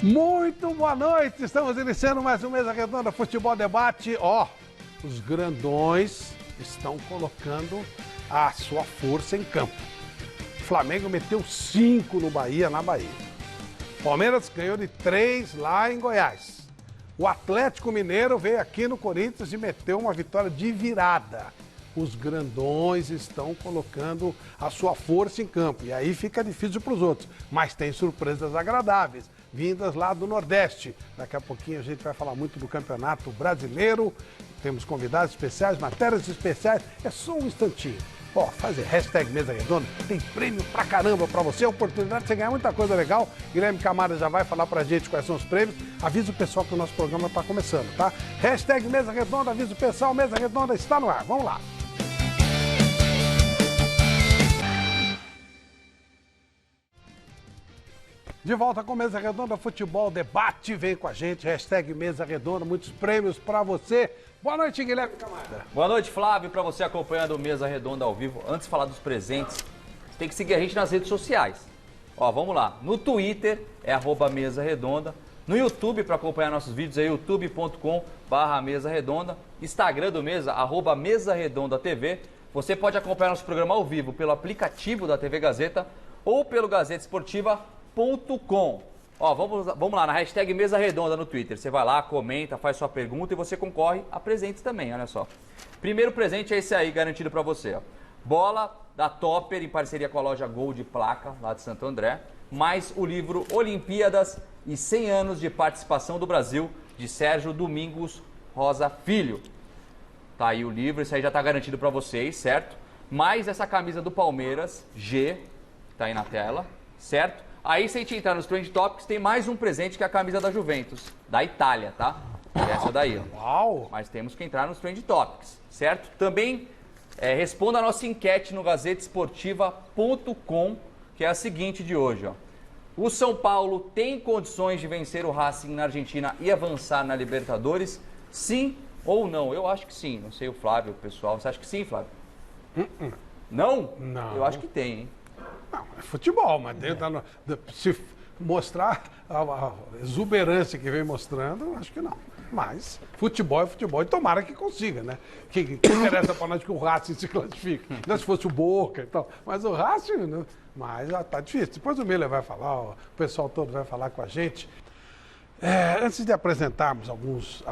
Muito boa noite, estamos iniciando mais um Mesa Redonda Futebol Debate. Os grandões estão colocando a sua força em campo. O Flamengo meteu 5 no Bahia, na Bahia. Palmeiras ganhou de 3 lá em Goiás. O Atlético Mineiro veio aqui no Corinthians e meteu uma vitória de virada. Os grandões estão colocando a sua força em campo. E aí fica difícil para os outros. Mas tem surpresas agradáveis, vindas lá do Nordeste. Daqui a pouquinho a gente vai falar muito do Campeonato Brasileiro. Temos convidados especiais, matérias especiais. É só um instantinho. Fazer hashtag Mesa Redonda, tem prêmio pra caramba pra você, oportunidade de você ganhar muita coisa legal. Guilherme Camara já vai falar pra gente quais são os prêmios. Avisa o pessoal que o nosso programa tá começando, tá? Hashtag Mesa Redonda, avisa o pessoal, Mesa Redonda está no ar. Vamos lá. De volta com Mesa Redonda Futebol Debate, vem com a gente, hashtag Mesa Redonda, muitos prêmios pra você. Boa noite, Guilherme Camara. Boa noite, Flávio, para você acompanhando o Mesa Redonda ao vivo. Antes de falar dos presentes, você tem que seguir a gente nas redes sociais. Vamos lá. No Twitter é @Mesa Redonda. No YouTube, para acompanhar nossos vídeos, é youtube.com/Mesa Redonda. Instagram do Mesa, @Mesa Redonda TV. Você pode acompanhar nosso programa ao vivo pelo aplicativo da TV Gazeta ou pelo gazetesportiva.com. Vamos lá, na hashtag Mesa Redonda no Twitter. Você vai lá, comenta, faz sua pergunta e você concorre a presentes também, olha só. Primeiro presente é esse aí, garantido pra você, Bola da Topper, em parceria com a loja Gol de Placa, lá de Santo André. Mais o livro Olimpíadas e 100 anos de participação do Brasil, de Sérgio Domingos Rosa Filho. Tá aí o livro, isso aí já tá garantido pra vocês, certo? Mais essa camisa do Palmeiras, G, tá aí na tela, certo? Aí, se a gente entrar nos Trend Topics, tem mais um presente que é a camisa da Juventus, da Itália, tá? Essa daí, Uau! Mas temos que entrar nos Trend Topics, certo? Também responda a nossa enquete no gazetesportiva.com, que é a seguinte de hoje, O São Paulo tem condições de vencer o Racing na Argentina e avançar na Libertadores? Sim ou não? Eu acho que sim. Não sei o Flávio, o pessoal. Você acha que sim, Flávio? Não? Não. Eu acho que tem, hein? Não, é futebol, mas se mostrar a exuberância que vem mostrando, acho que não. Mas futebol é futebol e tomara que consiga, né? Que interessa para nós que o Racing se classifique. Não se fosse o Boca e tal. Mas o Racing, né? Mas já tá difícil. Depois o Miller vai falar, o pessoal todo vai falar com a gente. Antes de apresentarmos os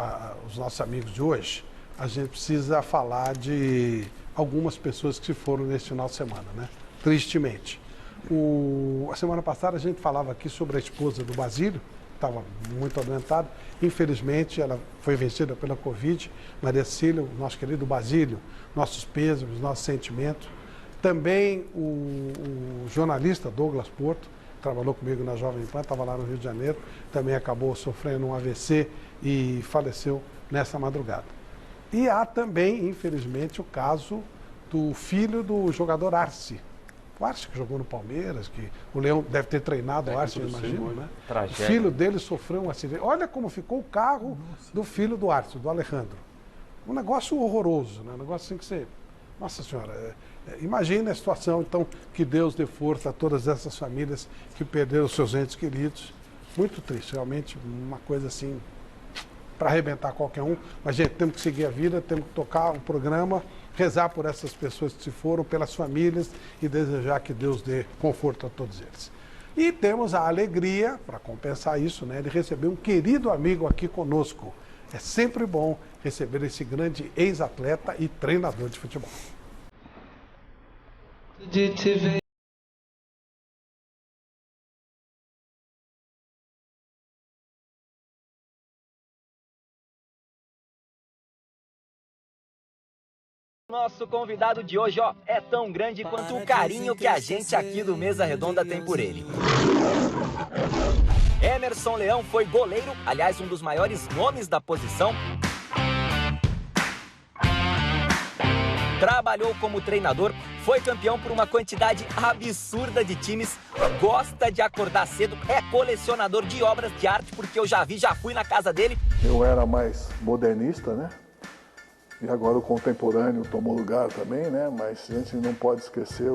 nossos amigos de hoje, a gente precisa falar de algumas pessoas que se foram nesse final de semana, né? Tristemente. A semana passada a gente falava aqui sobre a esposa do Basílio, estava muito adoentada. Infelizmente, ela foi vencida pela Covid. Maria Cecília, o nosso querido Basílio, nossos pêsames, nossos sentimentos. Também o jornalista Douglas Porto, que trabalhou comigo na Jovem Pan, estava lá no Rio de Janeiro, também acabou sofrendo um AVC e faleceu nessa madrugada. E há também, infelizmente, o caso do filho do jogador Arce. O Arce que jogou no Palmeiras, que o Leão deve ter treinado o Arce, eu imagino, né? Tragédia. O filho dele sofreu um acidente. Olha como ficou o carro do filho do Arce, do Alejandro. Um negócio horroroso, né? Um negócio assim que você... Nossa Senhora, imagina a situação, então, que Deus dê força a todas essas famílias que perderam seus entes queridos. Muito triste, realmente, uma coisa assim, para arrebentar qualquer um. Mas, gente, temos que seguir a vida, temos que tocar o programa, rezar por essas pessoas que se foram, pelas famílias e desejar que Deus dê conforto a todos eles. E temos a alegria, para compensar isso, né, de receber um querido amigo aqui conosco. É sempre bom receber esse grande ex-atleta e treinador de futebol. Nosso convidado de hoje, é tão grande quanto o carinho que a gente aqui do Mesa Redonda tem por ele. Emerson Leão foi goleiro, aliás, um dos maiores nomes da posição. Trabalhou como treinador, foi campeão por uma quantidade absurda de times, gosta de acordar cedo, é colecionador de obras de arte, porque eu já fui na casa dele. Eu era mais modernista, né? E agora o contemporâneo tomou lugar também, né? Mas a gente não pode esquecer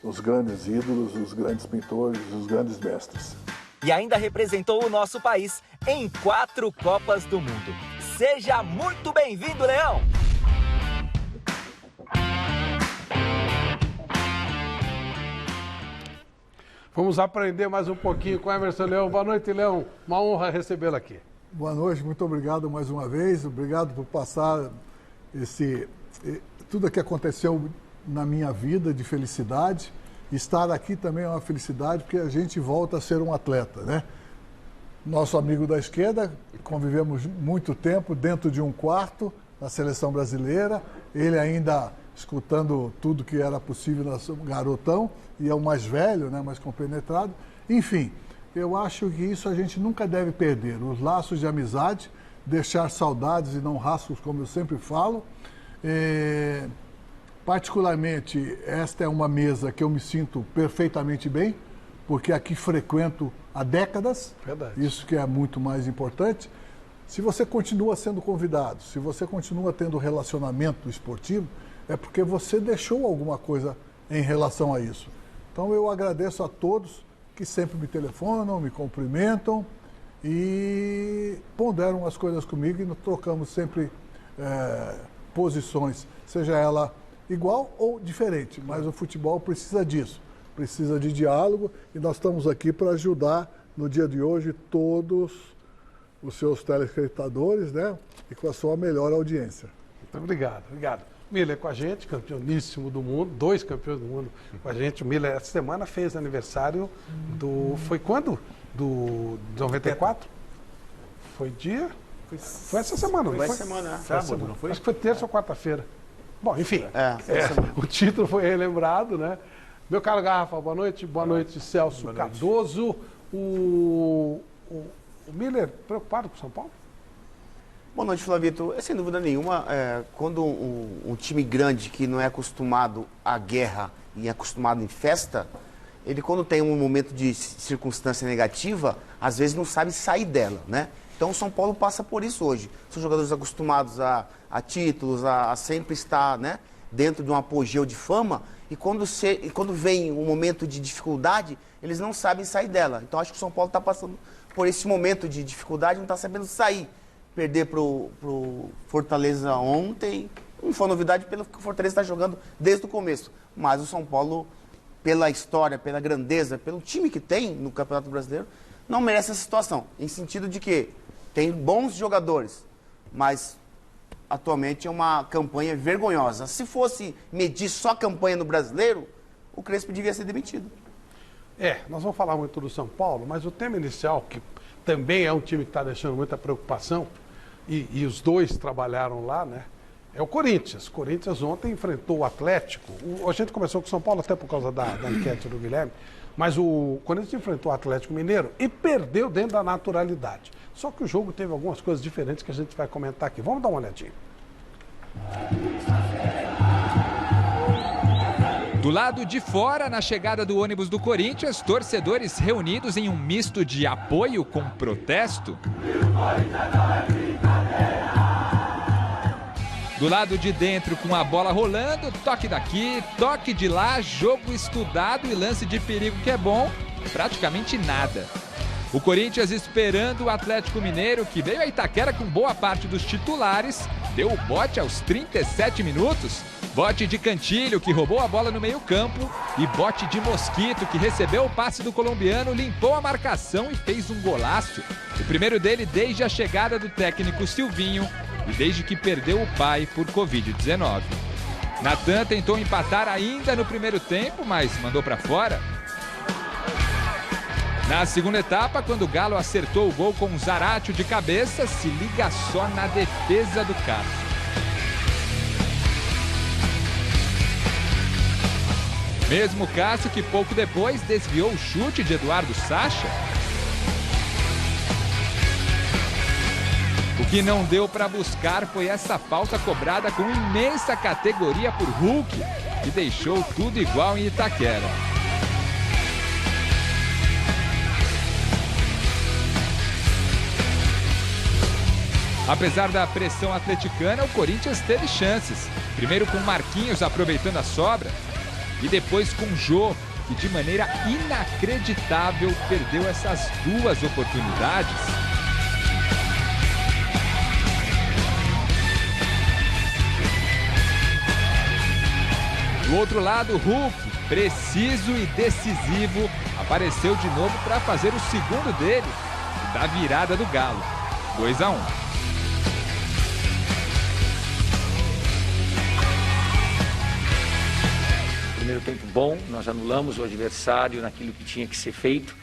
os grandes ídolos, os grandes pintores, os grandes mestres. e ainda representou o nosso país em 4 Copas do Mundo. Seja muito bem-vindo, Leão! Vamos aprender mais um pouquinho com o Emerson Leão. Boa noite, Leão. Uma honra recebê-lo aqui. Boa noite, muito obrigado mais uma vez. Obrigado por passar tudo o que aconteceu na minha vida de felicidade. Estar aqui também é uma felicidade, porque a gente volta a ser um atleta, né? Nosso amigo da esquerda, convivemos muito tempo dentro de um quarto na seleção brasileira. Ele ainda escutando tudo que era possível, nosso garotão, e é o mais velho, né, mais compenetrado. Enfim, eu acho que isso a gente nunca deve perder. Os laços de amizade, deixar saudades e não rastros, como eu sempre falo. Particularmente, esta é uma mesa que eu me sinto perfeitamente bem, porque aqui frequento há décadas. Verdade. Isso que é muito mais importante. Se você continua sendo convidado, se você continua tendo relacionamento esportivo, é porque você deixou alguma coisa em relação a isso. Então eu agradeço a todos que sempre me telefonam, me cumprimentam e ponderam as coisas comigo, e nós trocamos sempre posições, seja ela igual ou diferente, mas o futebol precisa disso, precisa de diálogo, e nós estamos aqui para ajudar no dia de hoje todos os seus telespectadores, né? E com a sua melhor audiência. Muito obrigado, obrigado. Miller com a gente, campeoníssimo do mundo, 2 campeões do mundo com a gente. O Miller essa semana fez aniversário do... Foi quando? Do 94? Foi dia? Foi essa semana, não foi? Foi semana, Sábado, não foi? Acho que foi terça ou quarta-feira. Bom, enfim, semana. o título foi relembrado, né? Meu caro Garrafa, boa noite. Boa noite, Celso Cardoso. O Miller preocupado com o São Paulo? Boa noite, Flavito. Sem dúvida nenhuma, quando um time grande que não é acostumado à guerra e é acostumado em festa, ele quando tem um momento de circunstância negativa, às vezes não sabe sair dela, né? Então o São Paulo passa por isso hoje. São jogadores acostumados a títulos, a sempre estar, né, dentro de um apogeu de fama, e quando vem um momento de dificuldade, eles não sabem sair dela. Então acho que o São Paulo está passando por esse momento de dificuldade, não está sabendo sair. Perder pro Fortaleza ontem não foi novidade, pelo que o Fortaleza está jogando desde o começo. Mas o São Paulo, pela história, pela grandeza, pelo time que tem no Campeonato Brasileiro, não merece essa situação. Em sentido de que tem bons jogadores, mas atualmente é uma campanha vergonhosa. Se fosse medir só a campanha no Brasileiro, o Crespo devia ser demitido. Nós vamos falar muito do São Paulo, mas o tema inicial, que também é um time que está deixando muita preocupação, e os dois trabalharam lá, né? É o Corinthians. O Corinthians ontem enfrentou o Atlético. A gente começou com o São Paulo até por causa da enquete do Guilherme, mas o Corinthians enfrentou o Atlético Mineiro e perdeu dentro da naturalidade. Só que o jogo teve algumas coisas diferentes que a gente vai comentar aqui. Vamos dar uma olhadinha. Do lado de fora, na chegada do ônibus do Corinthians, torcedores reunidos em um misto de apoio com protesto. Do lado de dentro, com a bola rolando, toque daqui, toque de lá, jogo estudado e lance de perigo que é bom, praticamente nada. O Corinthians esperando o Atlético Mineiro, que veio a Itaquera com boa parte dos titulares, deu o bote aos 37 minutos. Bote de Cantilho, que roubou a bola no meio-campo, e bote de Mosquito, que recebeu o passe do colombiano, limpou a marcação e fez um golaço. O primeiro dele desde a chegada do técnico Silvinho e desde que perdeu o pai por Covid-19. Natan tentou empatar ainda no primeiro tempo, mas mandou para fora. Na segunda etapa, quando o Galo acertou o gol com o Zaratio de cabeça, se liga só na defesa do Cássio. Mesmo Cássio que pouco depois desviou o chute de Eduardo Sacha. O que não deu para buscar foi essa falta cobrada com imensa categoria por Hulk, que deixou tudo igual em Itaquera. Apesar da pressão atleticana, o Corinthians teve chances. Primeiro com Marquinhos aproveitando a sobra. E depois com Jô, e de maneira inacreditável perdeu essas 2 oportunidades. Do outro lado, Hulk, preciso e decisivo, apareceu de novo para fazer o segundo dele e da virada do Galo, 2-1. Primeiro tempo bom, nós anulamos o adversário naquilo que tinha que ser feito,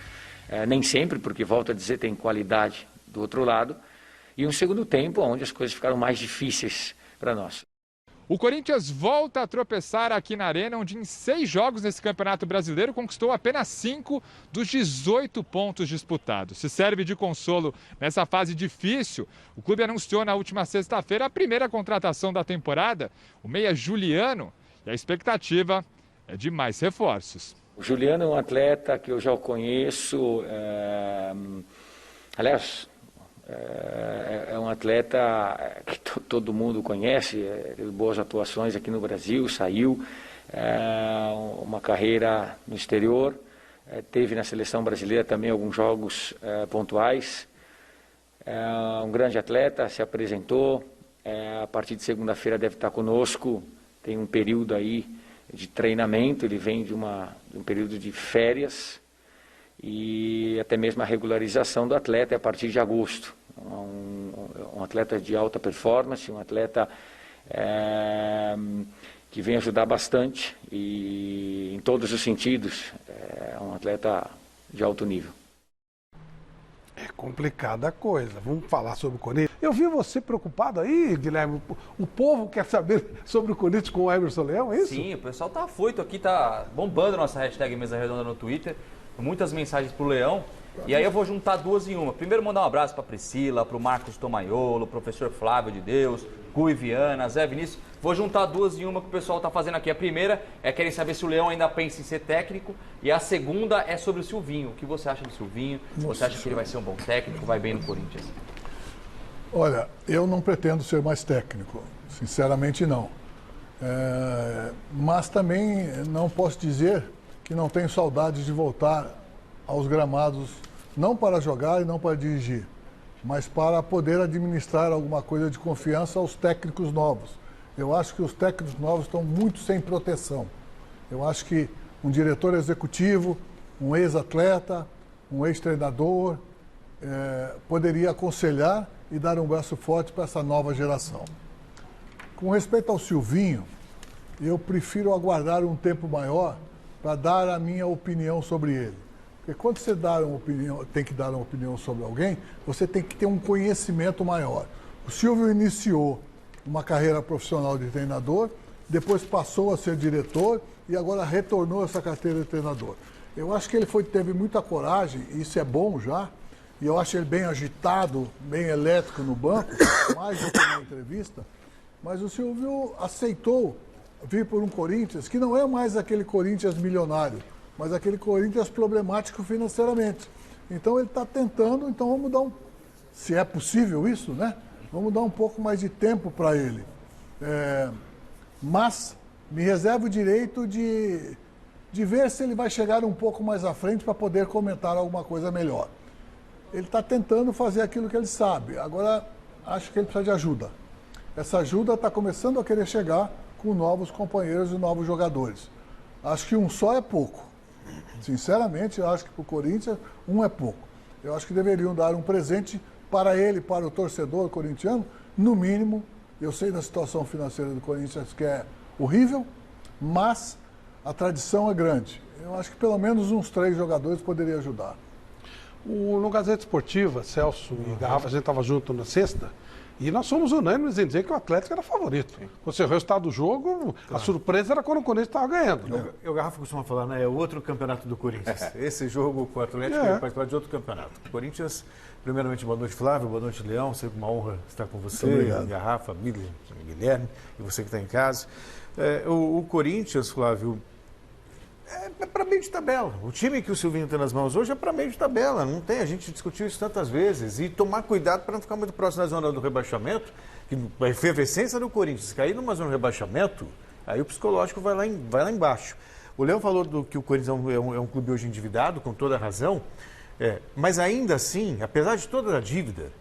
nem sempre, porque, volto a dizer, tem qualidade do outro lado, e um segundo tempo onde as coisas ficaram mais difíceis para nós. O Corinthians volta a tropeçar aqui na Arena, onde em 6 jogos nesse Campeonato Brasileiro conquistou apenas 5 dos 18 pontos disputados. Se serve de consolo nessa fase difícil, o clube anunciou na última sexta-feira a primeira contratação da temporada, o meia Juliano, e a expectativa é de mais reforços. O Juliano é um atleta que eu já conheço, aliás, é um atleta que todo mundo conhece, teve boas atuações aqui no Brasil, saiu, uma carreira no exterior, teve na seleção brasileira também alguns jogos pontuais, um grande atleta, se apresentou, a partir de segunda-feira deve estar conosco, tem um período aí de treinamento, ele vem de um período de férias, e até mesmo a regularização do atleta é a partir de agosto. Um atleta de alta performance, um atleta que vem ajudar bastante e em todos os sentidos, é um atleta de alto nível. É complicada a coisa. Vamos falar sobre o Corinthians. Eu vi você preocupado aí, Guilherme. O povo quer saber sobre o Corinthians com o Emerson Leão, é isso? Sim, o pessoal tá afoito aqui, tá bombando a nossa hashtag Mesa Redonda no Twitter. Muitas mensagens pro Leão. E aí eu vou juntar 2 em uma. Primeiro mandar um abraço pra Priscila, pro Marcos Tomaiolo, professor Flávio de Deus, Gui Viana, Zé Vinícius. Vou juntar 2 em uma que o pessoal tá fazendo aqui. A primeira é querer saber se o Leão ainda pensa em ser técnico. E a segunda é sobre o Silvinho. O que você acha do Silvinho? Você acha que ele vai ser um bom técnico, vai bem no Corinthians? Olha, eu não pretendo ser mais técnico. Sinceramente, não. Mas também não posso dizer que não tenho saudades de voltar aos gramados, não para jogar e não para dirigir, mas para poder administrar alguma coisa de confiança aos técnicos novos. Eu acho que os técnicos novos estão muito sem proteção. Eu acho que um diretor executivo, um ex-atleta, um ex-treinador, poderia aconselhar e dar um braço forte para essa nova geração. Com respeito ao Silvinho, eu prefiro aguardar um tempo maior para dar a minha opinião sobre ele. Porque quando você tem que dar uma opinião sobre alguém, você tem que ter um conhecimento maior. O Silvio iniciou uma carreira profissional de treinador, depois passou a ser diretor e agora retornou essa carteira de treinador. Eu acho que ele teve muita coragem, e isso é bom já, e eu acho ele bem agitado, bem elétrico no banco, mais do que na entrevista, mas o Silvio aceitou vir por um Corinthians que não é mais aquele Corinthians milionário, mas aquele Corinthians problemático financeiramente. Então ele está tentando, então vamos dar se é possível isso, né? Vamos dar um pouco mais de tempo para ele. Mas me reservo o direito de ver se ele vai chegar um pouco mais à frente para poder comentar alguma coisa melhor. Ele está tentando fazer aquilo que ele sabe. Agora, acho que ele precisa de ajuda. Essa ajuda está começando a querer chegar com novos companheiros e novos jogadores. Acho que um só é pouco. Sinceramente, eu acho que para o Corinthians, um é pouco. Eu acho que deveriam dar um presente para ele, para o torcedor corintiano, no mínimo. Eu sei da situação financeira do Corinthians que é horrível, mas a tradição é grande. Eu acho que pelo menos uns 3 jogadores poderiam ajudar. No Gazeta Esportiva, Celso e Garrafa, a gente estava junto na sexta, e nós somos unânimes em dizer que o Atlético era favorito. Você o resultado do jogo, a surpresa era quando o Corinthians estava ganhando. Né? O Garrafa costuma falar, né? É outro campeonato do Corinthians. Esse jogo com o Atlético é participar de outro campeonato. O Corinthians, primeiramente, boa noite, Flávio, boa noite, Leão. Sempre uma honra estar com você, Garrafa, Guilherme, e você que está em casa. O Corinthians, Flávio, é para meio de tabela. O time que o Silvinho tem nas mãos hoje é para meio de tabela. Não tem, a gente discutiu isso tantas vezes. E tomar cuidado para não ficar muito próximo da zona do rebaixamento, que a efervescência do Corinthians cair numa zona de rebaixamento, aí o psicológico vai lá embaixo. O Léo falou que o Corinthians é um clube hoje endividado, com toda a razão, mas ainda assim, apesar de toda a dívida,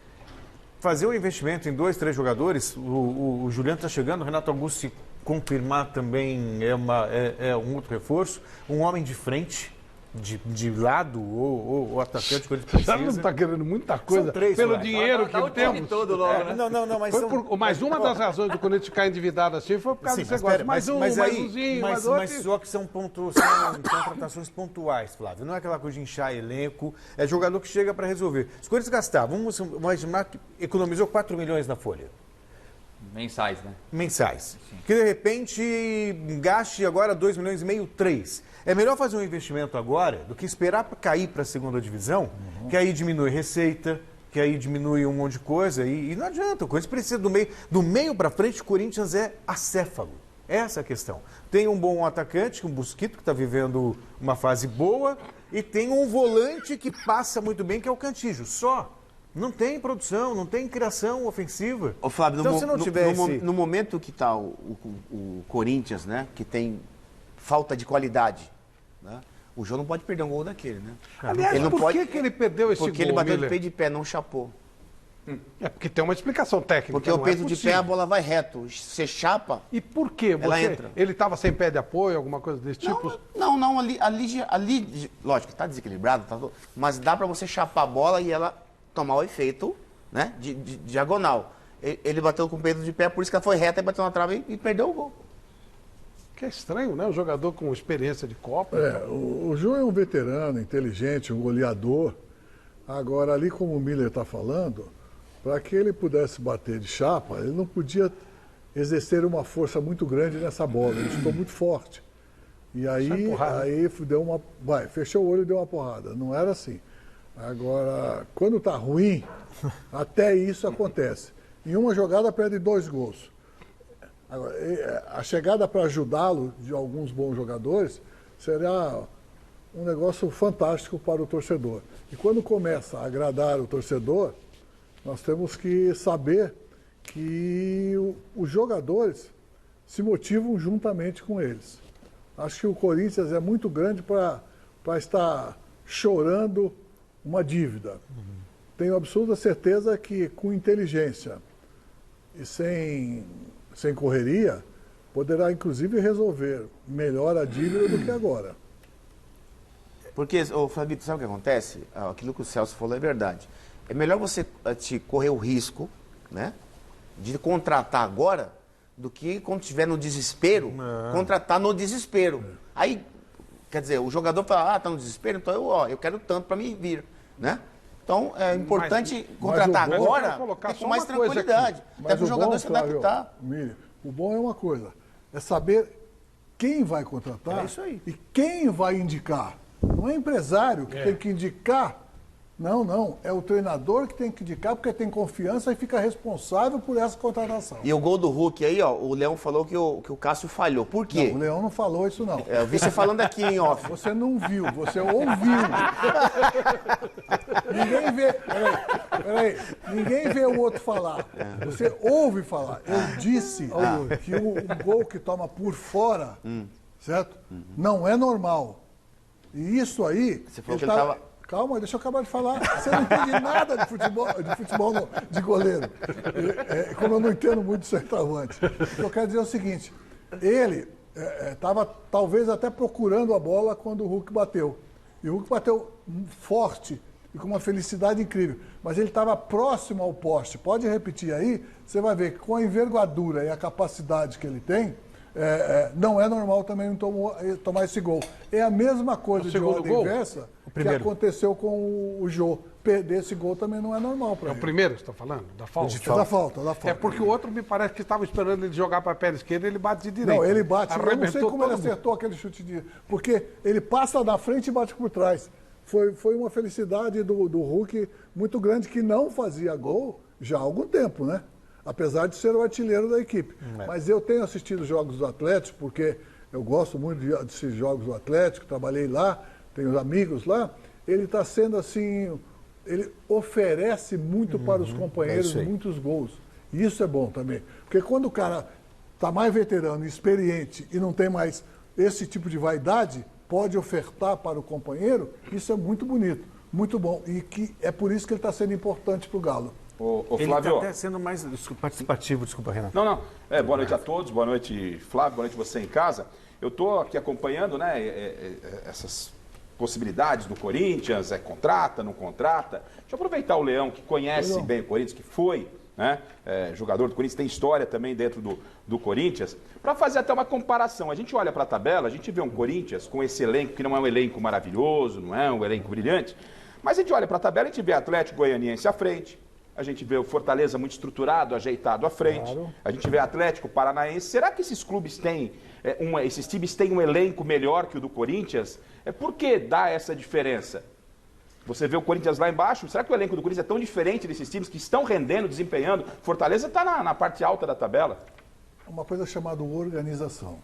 fazer um investimento em 2, 3 jogadores, o Juliano está chegando, o Renato Augusto, se confirmar também, é um outro reforço, um homem de frente, de lado, ou atacante que o Corinthians Já precisa. não está querendo muita coisa São 3, pelo Flávio. dinheiro Dá o que time temos. todo logo, né? Não, mas Mas uma das razões do Corinthians ficar endividado assim foi por causa desse negócio. Mais umzinho, mais outro. Mas só que são contratações pontuais, Flávio. Não é aquela coisa de inchar elenco, é jogador que chega para resolver. Se o Corinthians gastar, vamos imaginar que economizou 4 milhões na folha. Mensais, né? Mensais. Que de repente gaste agora 2 milhões e meio, 3. É melhor fazer um investimento agora do que esperar para cair para a segunda divisão, que aí diminui receita, que aí diminui um monte de coisa e não adianta. O Corinthians precisa do meio para frente, o Corinthians é acéfalo. Essa é a questão. Tem um bom atacante, um Busquito, que está vivendo uma fase boa, e tem um volante que passa muito bem, que é o Cantillo. Só. Não tem produção, não tem criação ofensiva. Ô, Flávio, então, se não tivesse... no momento que está o Corinthians, né, que tem falta de qualidade, né, o Jô não pode perder um gol daquele, né? Aliás, ele não por pode, que ele perdeu esse gol, porque ele bateu Miller? de peito de pé, não chapou. É porque tem uma explicação técnica. Porque o não peito é de possível. pé, a bola vai reto. Você chapa... E por quê? Ela entra. Ele estava sem pé de apoio, alguma coisa desse tipo? Não, ali lógico, está desequilibrado, mas dá para você chapar a bola e ela tomar o efeito, né, de diagonal. Ele bateu com o peito de pé, por isso que ela foi reta e bateu na trave e perdeu o gol. Que é estranho, né? Um jogador com experiência de Copa. O João é um veterano, inteligente, um goleador. Agora, ali como o Miller está falando, para que ele pudesse bater de chapa, ele não podia exercer uma força muito grande nessa bola. Ele chutou muito forte. E aí deu fechou o olho e deu uma porrada. Não era assim. Agora, quando está ruim, até isso acontece. Em uma jogada perde 2 gols. Agora, a chegada para ajudá-lo de alguns bons jogadores será um negócio fantástico para o torcedor. E quando começa a agradar o torcedor, nós temos que saber que os jogadores se motivam juntamente com eles. Acho que o Corinthians é muito grande para estar chorando uma dívida. Tenho absoluta certeza que com inteligência e sem correria, poderá inclusive resolver melhor a dívida do que agora. Porque, Flavito, sabe o que acontece? Aquilo que o Celso falou é verdade. É melhor você te correr o risco, né, de contratar agora do que quando estiver no desespero, contratar no desespero. Aí, quer dizer, o jogador fala, tá no desespero, então eu quero tanto para me vir, né? Então, é importante contratar agora com mais tranquilidade. Até para o jogador se adaptar. O bom é uma coisa, é saber quem vai contratar e quem vai indicar. Não é empresário que tem que indicar. Não. É o treinador que tem que indicar porque tem confiança e fica responsável por essa contratação. E o gol do Hulk aí, ó, o Leão falou que o Cássio falhou. Por quê? Não, o Leão não falou isso, não. Eu vi você falando aqui em off. Você não viu, você ouviu. Ninguém vê. Peraí. Ninguém vê o outro falar. Você ouve falar. Eu disse que o gol que toma por fora, certo? Não é normal. E isso aí. Você falou que ele estava. Calma, deixa eu acabar de falar. Você não entende nada de futebol de goleiro. Como eu não entendo muito de centroavante. O que eu quero dizer é o seguinte: ele estava talvez até procurando a bola quando o Hulk bateu. E o Hulk bateu forte e com uma felicidade incrível. Mas ele estava próximo ao poste. Pode repetir aí, você vai ver que com a envergadura e a capacidade que ele tem, não é normal também não tomar esse gol. É a mesma coisa de ordem inversa que aconteceu com o Jô. Perder esse gol também não é normal para ele. É o primeiro que você está falando? Da falta? Da falta. É porque o outro me parece que estava esperando ele jogar para a perna esquerda e ele bate de direita. Não, ele bate. Eu não sei como ele acertou aquele chute de... Porque ele passa da frente e bate por trás. Foi uma felicidade do Hulk muito grande, que não fazia gol já há algum tempo, né? Apesar de ser o artilheiro da equipe. Mas eu tenho assistido jogos do Atlético, porque eu gosto muito de assistir jogos do Atlético, trabalhei lá, tenho amigos lá. Ele está sendo assim, ele oferece muito para os companheiros, muitos gols. E isso é bom também. Porque quando o cara está mais veterano, experiente e não tem mais esse tipo de vaidade, pode ofertar para o companheiro, isso é muito bonito, muito bom. E que é por isso que ele está sendo importante para o Galo. Ô, Ele Flávio. está até sendo mais participativo, desculpa, Renato. Não. Boa noite a todos, boa noite, Flávio, boa noite você em casa. Eu estou aqui acompanhando, né, essas possibilidades do Corinthians, contrata, não contrata. Deixa eu aproveitar o Leão, que conhece bem o Corinthians, que foi, né, jogador do Corinthians, tem história também dentro do Corinthians, para fazer até uma comparação. A gente olha para a tabela, a gente vê um Corinthians com esse elenco, que não é um elenco maravilhoso, não é um elenco brilhante, mas a gente olha para a tabela e a gente vê Atlético Goianiense à frente, a gente vê o Fortaleza muito estruturado, ajeitado à frente, claro. A gente vê Atlético Paranaense. Será que esses clubes têm, esses times têm um elenco melhor que o do Corinthians? Por que dá essa diferença? Você vê o Corinthians lá embaixo, será que o elenco do Corinthians é tão diferente desses times que estão rendendo, desempenhando? Fortaleza está na parte alta da tabela. Uma coisa chamada organização.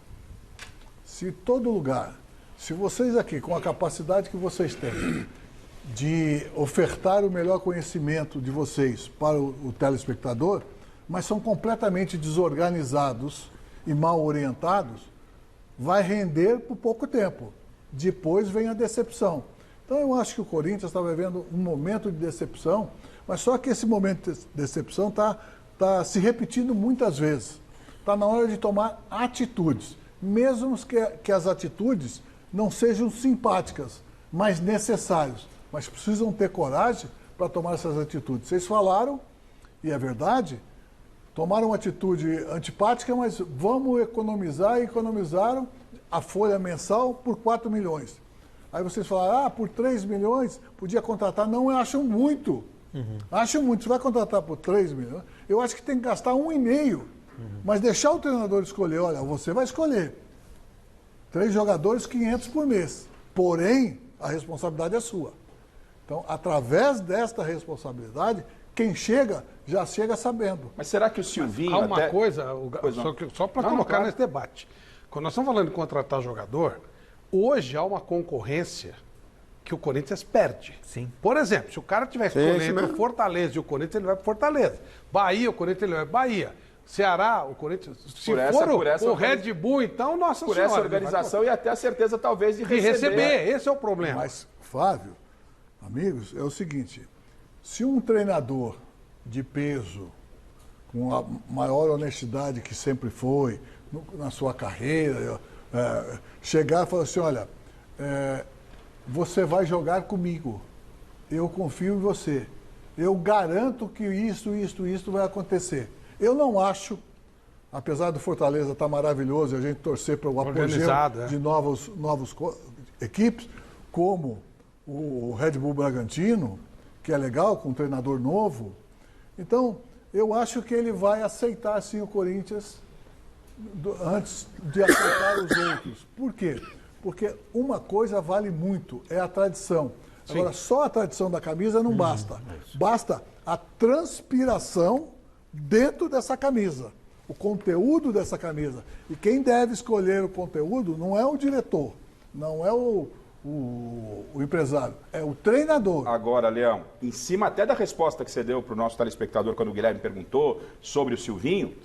Se todo lugar, se vocês aqui, com a capacidade que vocês têm de ofertar o melhor conhecimento de vocês para o telespectador, mas são completamente desorganizados e mal orientados, vai render por pouco tempo. Depois vem a decepção. Então eu acho que o Corinthians está vivendo um momento de decepção, mas só que esse momento de decepção está se repetindo muitas vezes. Está na hora de tomar atitudes, mesmo que as atitudes não sejam simpáticas, mas necessárias. Mas precisam ter coragem para tomar essas atitudes. Vocês falaram, e é verdade, tomaram uma atitude antipática, mas vamos economizar, e economizaram a folha mensal por 4 milhões. Aí vocês falaram, por 3 milhões podia contratar. Não, eu acho muito. Acho muito. Você vai contratar por 3 milhões, eu acho que tem que gastar 1,5. Mas deixar o treinador escolher, olha, você vai escolher 3 jogadores, 500 por mês. Porém, a responsabilidade é sua. Então, através desta responsabilidade, quem chega, já chega sabendo. Mas será que o Silvinho... Há uma coisa, só para colocar claro. nesse debate. Quando nós estamos falando de contratar jogador, hoje há uma concorrência que o Corinthians perde. Sim. Por exemplo, se o cara tiver escolhendo o Fortaleza e o Corinthians, ele vai para Fortaleza. Bahia, o Corinthians, ele vai para Bahia. Ceará, o Corinthians... Se for o Red Bull, então, nossa por senhora... Por essa organização e até a certeza, talvez, de receber. Esse é o problema. Mas, Flávio, amigos, é o seguinte, se um treinador de peso, com a maior honestidade que sempre foi na sua carreira, chegar e falar assim, olha, você vai jogar comigo, eu confio em você, eu garanto que isso vai acontecer. Eu não acho, apesar do Fortaleza estar maravilhoso e a gente torcer para o apogeu de novos equipes, como o Red Bull Bragantino, que é legal, com um treinador novo. Então, eu acho que ele vai aceitar, sim, o Corinthians antes de aceitar os outros. Por quê? Porque uma coisa vale muito, é a tradição. Sim. Agora, só a tradição da camisa não basta. Basta a transpiração dentro dessa camisa, o conteúdo dessa camisa. E quem deve escolher o conteúdo não é o diretor, não é o empresário, é o treinador. Agora, Leão, em cima até da resposta que você deu para o nosso telespectador quando o Guilherme perguntou sobre o Silvinho,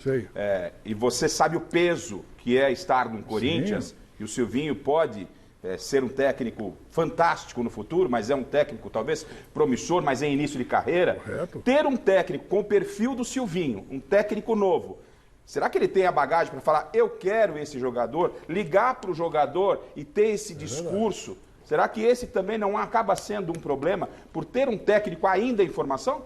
e você sabe o peso que é estar no Corinthians, e o Silvinho pode ser um técnico fantástico no futuro, mas é um técnico talvez promissor, mas em início de carreira. Correto. Ter um técnico com o perfil do Silvinho, um técnico novo, será que ele tem a bagagem para falar, eu quero esse jogador, ligar para o jogador e ter esse discurso? Verdade. Será que esse também não acaba sendo um problema por ter um técnico ainda em formação?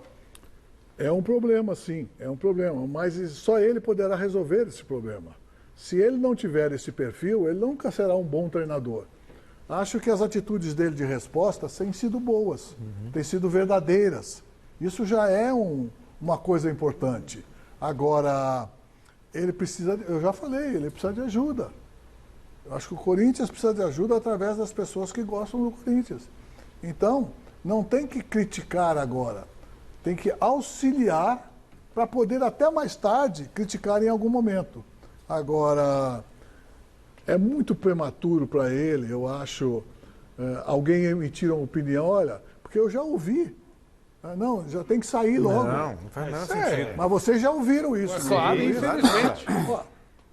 É um problema, sim, é um problema, mas só ele poderá resolver esse problema. Se ele não tiver esse perfil, ele nunca será um bom treinador. Acho que as atitudes dele de resposta têm sido boas, têm sido verdadeiras. Isso já é uma coisa importante. Agora, ele precisa, eu já falei, ele precisa de ajuda. Eu acho que o Corinthians precisa de ajuda através das pessoas que gostam do Corinthians. Então, não tem que criticar agora, tem que auxiliar para poder até mais tarde criticar em algum momento. Agora, é muito prematuro para ele, eu acho, alguém emitir uma opinião, olha, porque eu já ouvi. Não, já tem que sair logo. Não faz nada sentido. Mas vocês já ouviram isso. Claro, infelizmente.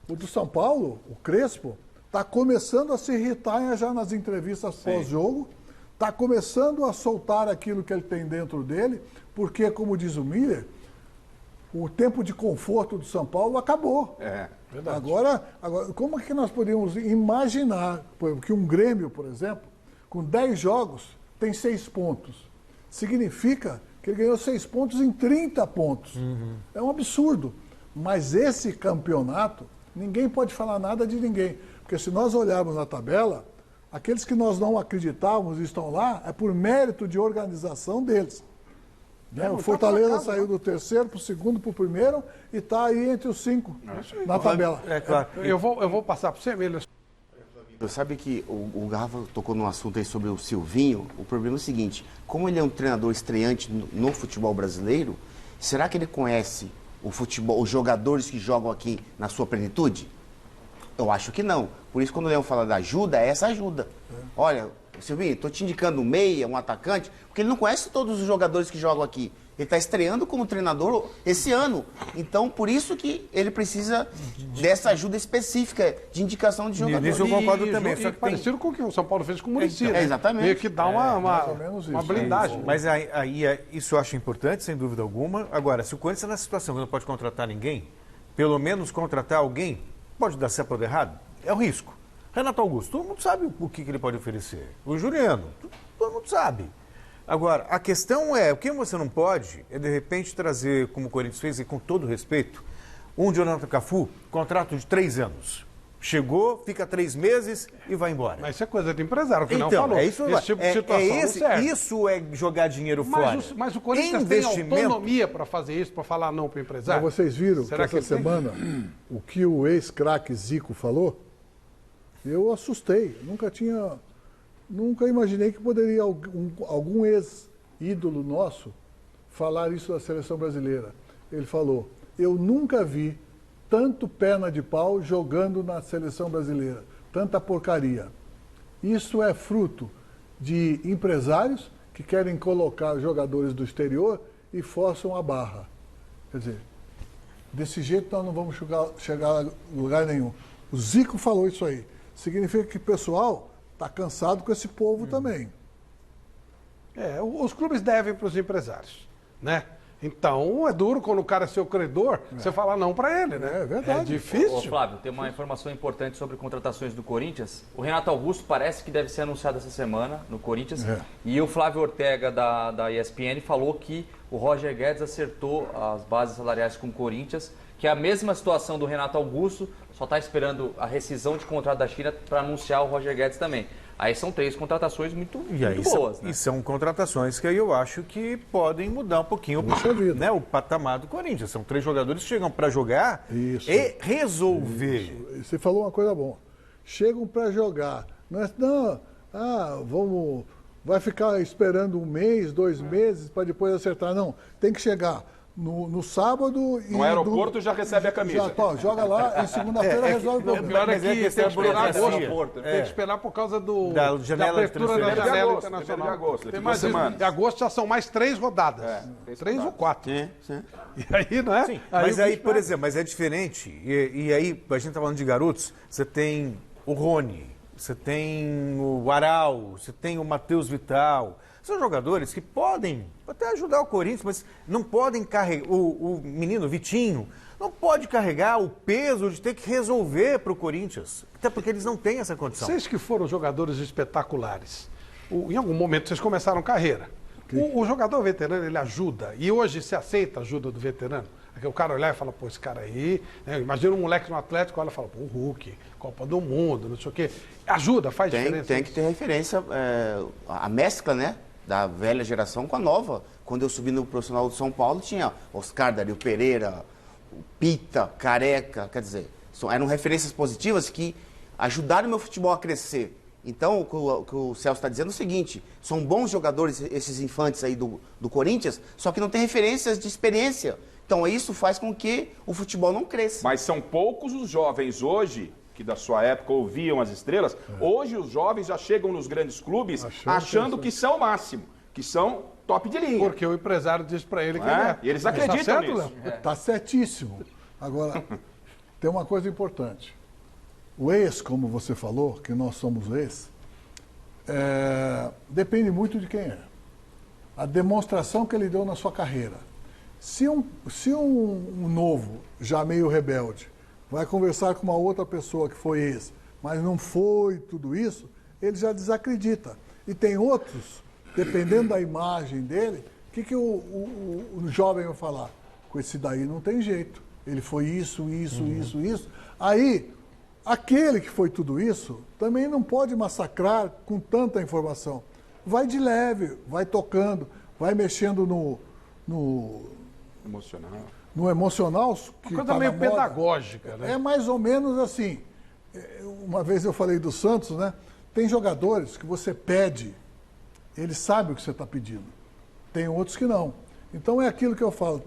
O do São Paulo, o Crespo, está começando a se irritar já nas entrevistas pós-jogo, está começando a soltar aquilo que ele tem dentro dele, porque, como diz o Miller, o tempo de conforto do São Paulo acabou. Verdade. Agora, como é que nós podemos imaginar que um Grêmio, por exemplo, com 10 jogos, tem 6 pontos? Significa que ele ganhou 6 pontos em 30 pontos. É um absurdo. Mas esse campeonato, ninguém pode falar nada de ninguém. Porque se nós olharmos na tabela, aqueles que nós não acreditávamos estão lá, é por mérito de organização deles. O Fortaleza saiu do terceiro para o segundo, para o primeiro e está aí entre os 5 na tabela. Claro. Eu vou passar para você, Emílio. Sabe que o Garrafa tocou num assunto aí sobre o Silvinho. O problema é o seguinte, como ele é um treinador estreante no futebol brasileiro, será que ele conhece o futebol, os jogadores que jogam aqui na sua plenitude? Eu acho que não. Por isso, quando o Leão fala da ajuda, é essa ajuda. Olha, Silvinho, estou te indicando um meia, um atacante, porque ele não conhece todos os jogadores que jogam aqui. Ele está estreando como treinador esse ano. Então, por isso que ele precisa dessa ajuda específica de indicação de jogador. Nisso eu concordo também. Só que parecido com o que o São Paulo fez com o Muricy. Então, exatamente. Meio que dá uma blindagem. Mas isso eu acho importante, sem dúvida alguma. Agora, se o Corinthians está na situação que não pode contratar ninguém, pelo menos contratar alguém, pode dar certo ou errado, é o risco. Renato Augusto, todo mundo sabe o que ele pode oferecer. O Juliano, todo mundo sabe. Agora, a questão é, o que você não pode é, de repente, trazer, como o Corinthians fez, e com todo respeito, um Jonathan Cafu, contrato de 3 anos. Chegou, fica 3 meses e vai embora. Mas isso é coisa de empresário, que não Então, falou. é isso, Esse tipo de situação não serve. isso é jogar dinheiro fora. Mas o Corinthians tem autonomia para fazer isso, para falar não para o empresário? Mas vocês viram Será que essa semana o que o ex-craque Zico falou? Eu assustei. Nunca imaginei que poderia algum ex-ídolo nosso falar isso da seleção brasileira. Ele falou, eu nunca vi tanto perna de pau jogando na seleção brasileira, tanta porcaria. Isso é fruto de empresários que querem colocar jogadores do exterior e forçam a barra. Quer dizer, desse jeito nós não vamos chegar a lugar nenhum. O Zico falou isso aí. Significa que o pessoal está cansado com esse povo também. Os clubes devem para os empresários, né? Então, é duro quando o cara é seu credor, você falar não para ele, né? É verdade. É difícil. Ô, Flávio, tem uma informação importante sobre contratações do Corinthians. O Renato Augusto parece que deve ser anunciado essa semana no Corinthians. E o Flávio Ortega, da ESPN, falou que o Roger Guedes acertou as bases salariais com o Corinthians, que é a mesma situação do Renato Augusto, só está esperando a rescisão de contrato da China para anunciar o Roger Guedes também. Aí são 3 contratações muito boas, né? E são contratações que aí eu acho que podem mudar um pouquinho o patamar do Corinthians. São 3 jogadores que chegam para jogar e resolver. Isso. Você falou uma coisa boa. Chegam para jogar. Vai ficar esperando 1 mês, 2 meses para depois acertar. Não, tem que chegar no sábado e no aeroporto já recebe a camisa. Joga lá e segunda-feira resolve o problema. Pior é que tem que esperar agosto. Tem que esperar por causa da abertura da janela internacional. De agosto, tem mais de agosto já são mais 3 rodadas. 3 ou 4. E aí, não é? Sim, mas aí, por exemplo, mas é diferente. E aí, a gente tá falando de garotos, você tem o Rony, você tem o Aral, você tem o Matheus Vital. São jogadores que podem até ajudar o Corinthians, mas não podem carregar. O menino Vitinho não pode carregar o peso de ter que resolver para o Corinthians. Até porque eles não têm essa condição. Vocês que foram jogadores espetaculares, em algum momento vocês começaram carreira. O jogador veterano, ele ajuda. E hoje se aceita a ajuda do veterano. O cara olhar e fala, pô, esse cara aí... Né? Imagina um moleque no Atlético, olha e fala, pô, o Hulk, Copa do Mundo, não sei o quê. Ajuda, faz diferença. Tem que ter referência, a mescla, né? Da velha geração com a nova. Quando eu subi no profissional do São Paulo, tinha Oscar, Dario Pereira, Pita, Careca, quer dizer, eram referências positivas que ajudaram o meu futebol a crescer. Então, o que o Celso está dizendo é o seguinte, são bons jogadores esses infantes aí do Corinthians, só que não tem referências de experiência. Então, isso faz com que o futebol não cresça. Mas são poucos os jovens hoje que da sua época ouviam as estrelas, hoje os jovens já chegam nos grandes clubes achando que são o máximo, que são top de linha. Porque o empresário diz para ele que E eles acreditam tá nisso. Está certíssimo. Agora, tem uma coisa importante. O ex, como você falou, que nós somos ex, depende muito de quem é. A demonstração que ele deu na sua carreira. Se um novo, já meio rebelde, vai conversar com uma outra pessoa que foi ex, mas não foi tudo isso, ele já desacredita. E tem outros, dependendo da imagem dele, o que o jovem vai falar? Com esse daí não tem jeito. Ele foi isso. Aí, aquele que foi tudo isso, também não pode massacrar com tanta informação. Vai de leve, vai tocando, vai mexendo no emocional. Que uma coisa meio pedagógica, né? É mais ou menos assim. Uma vez eu falei do Santos, né? Tem jogadores que você pede, ele sabe o que você está pedindo. Tem outros que não. Então é aquilo que eu falo.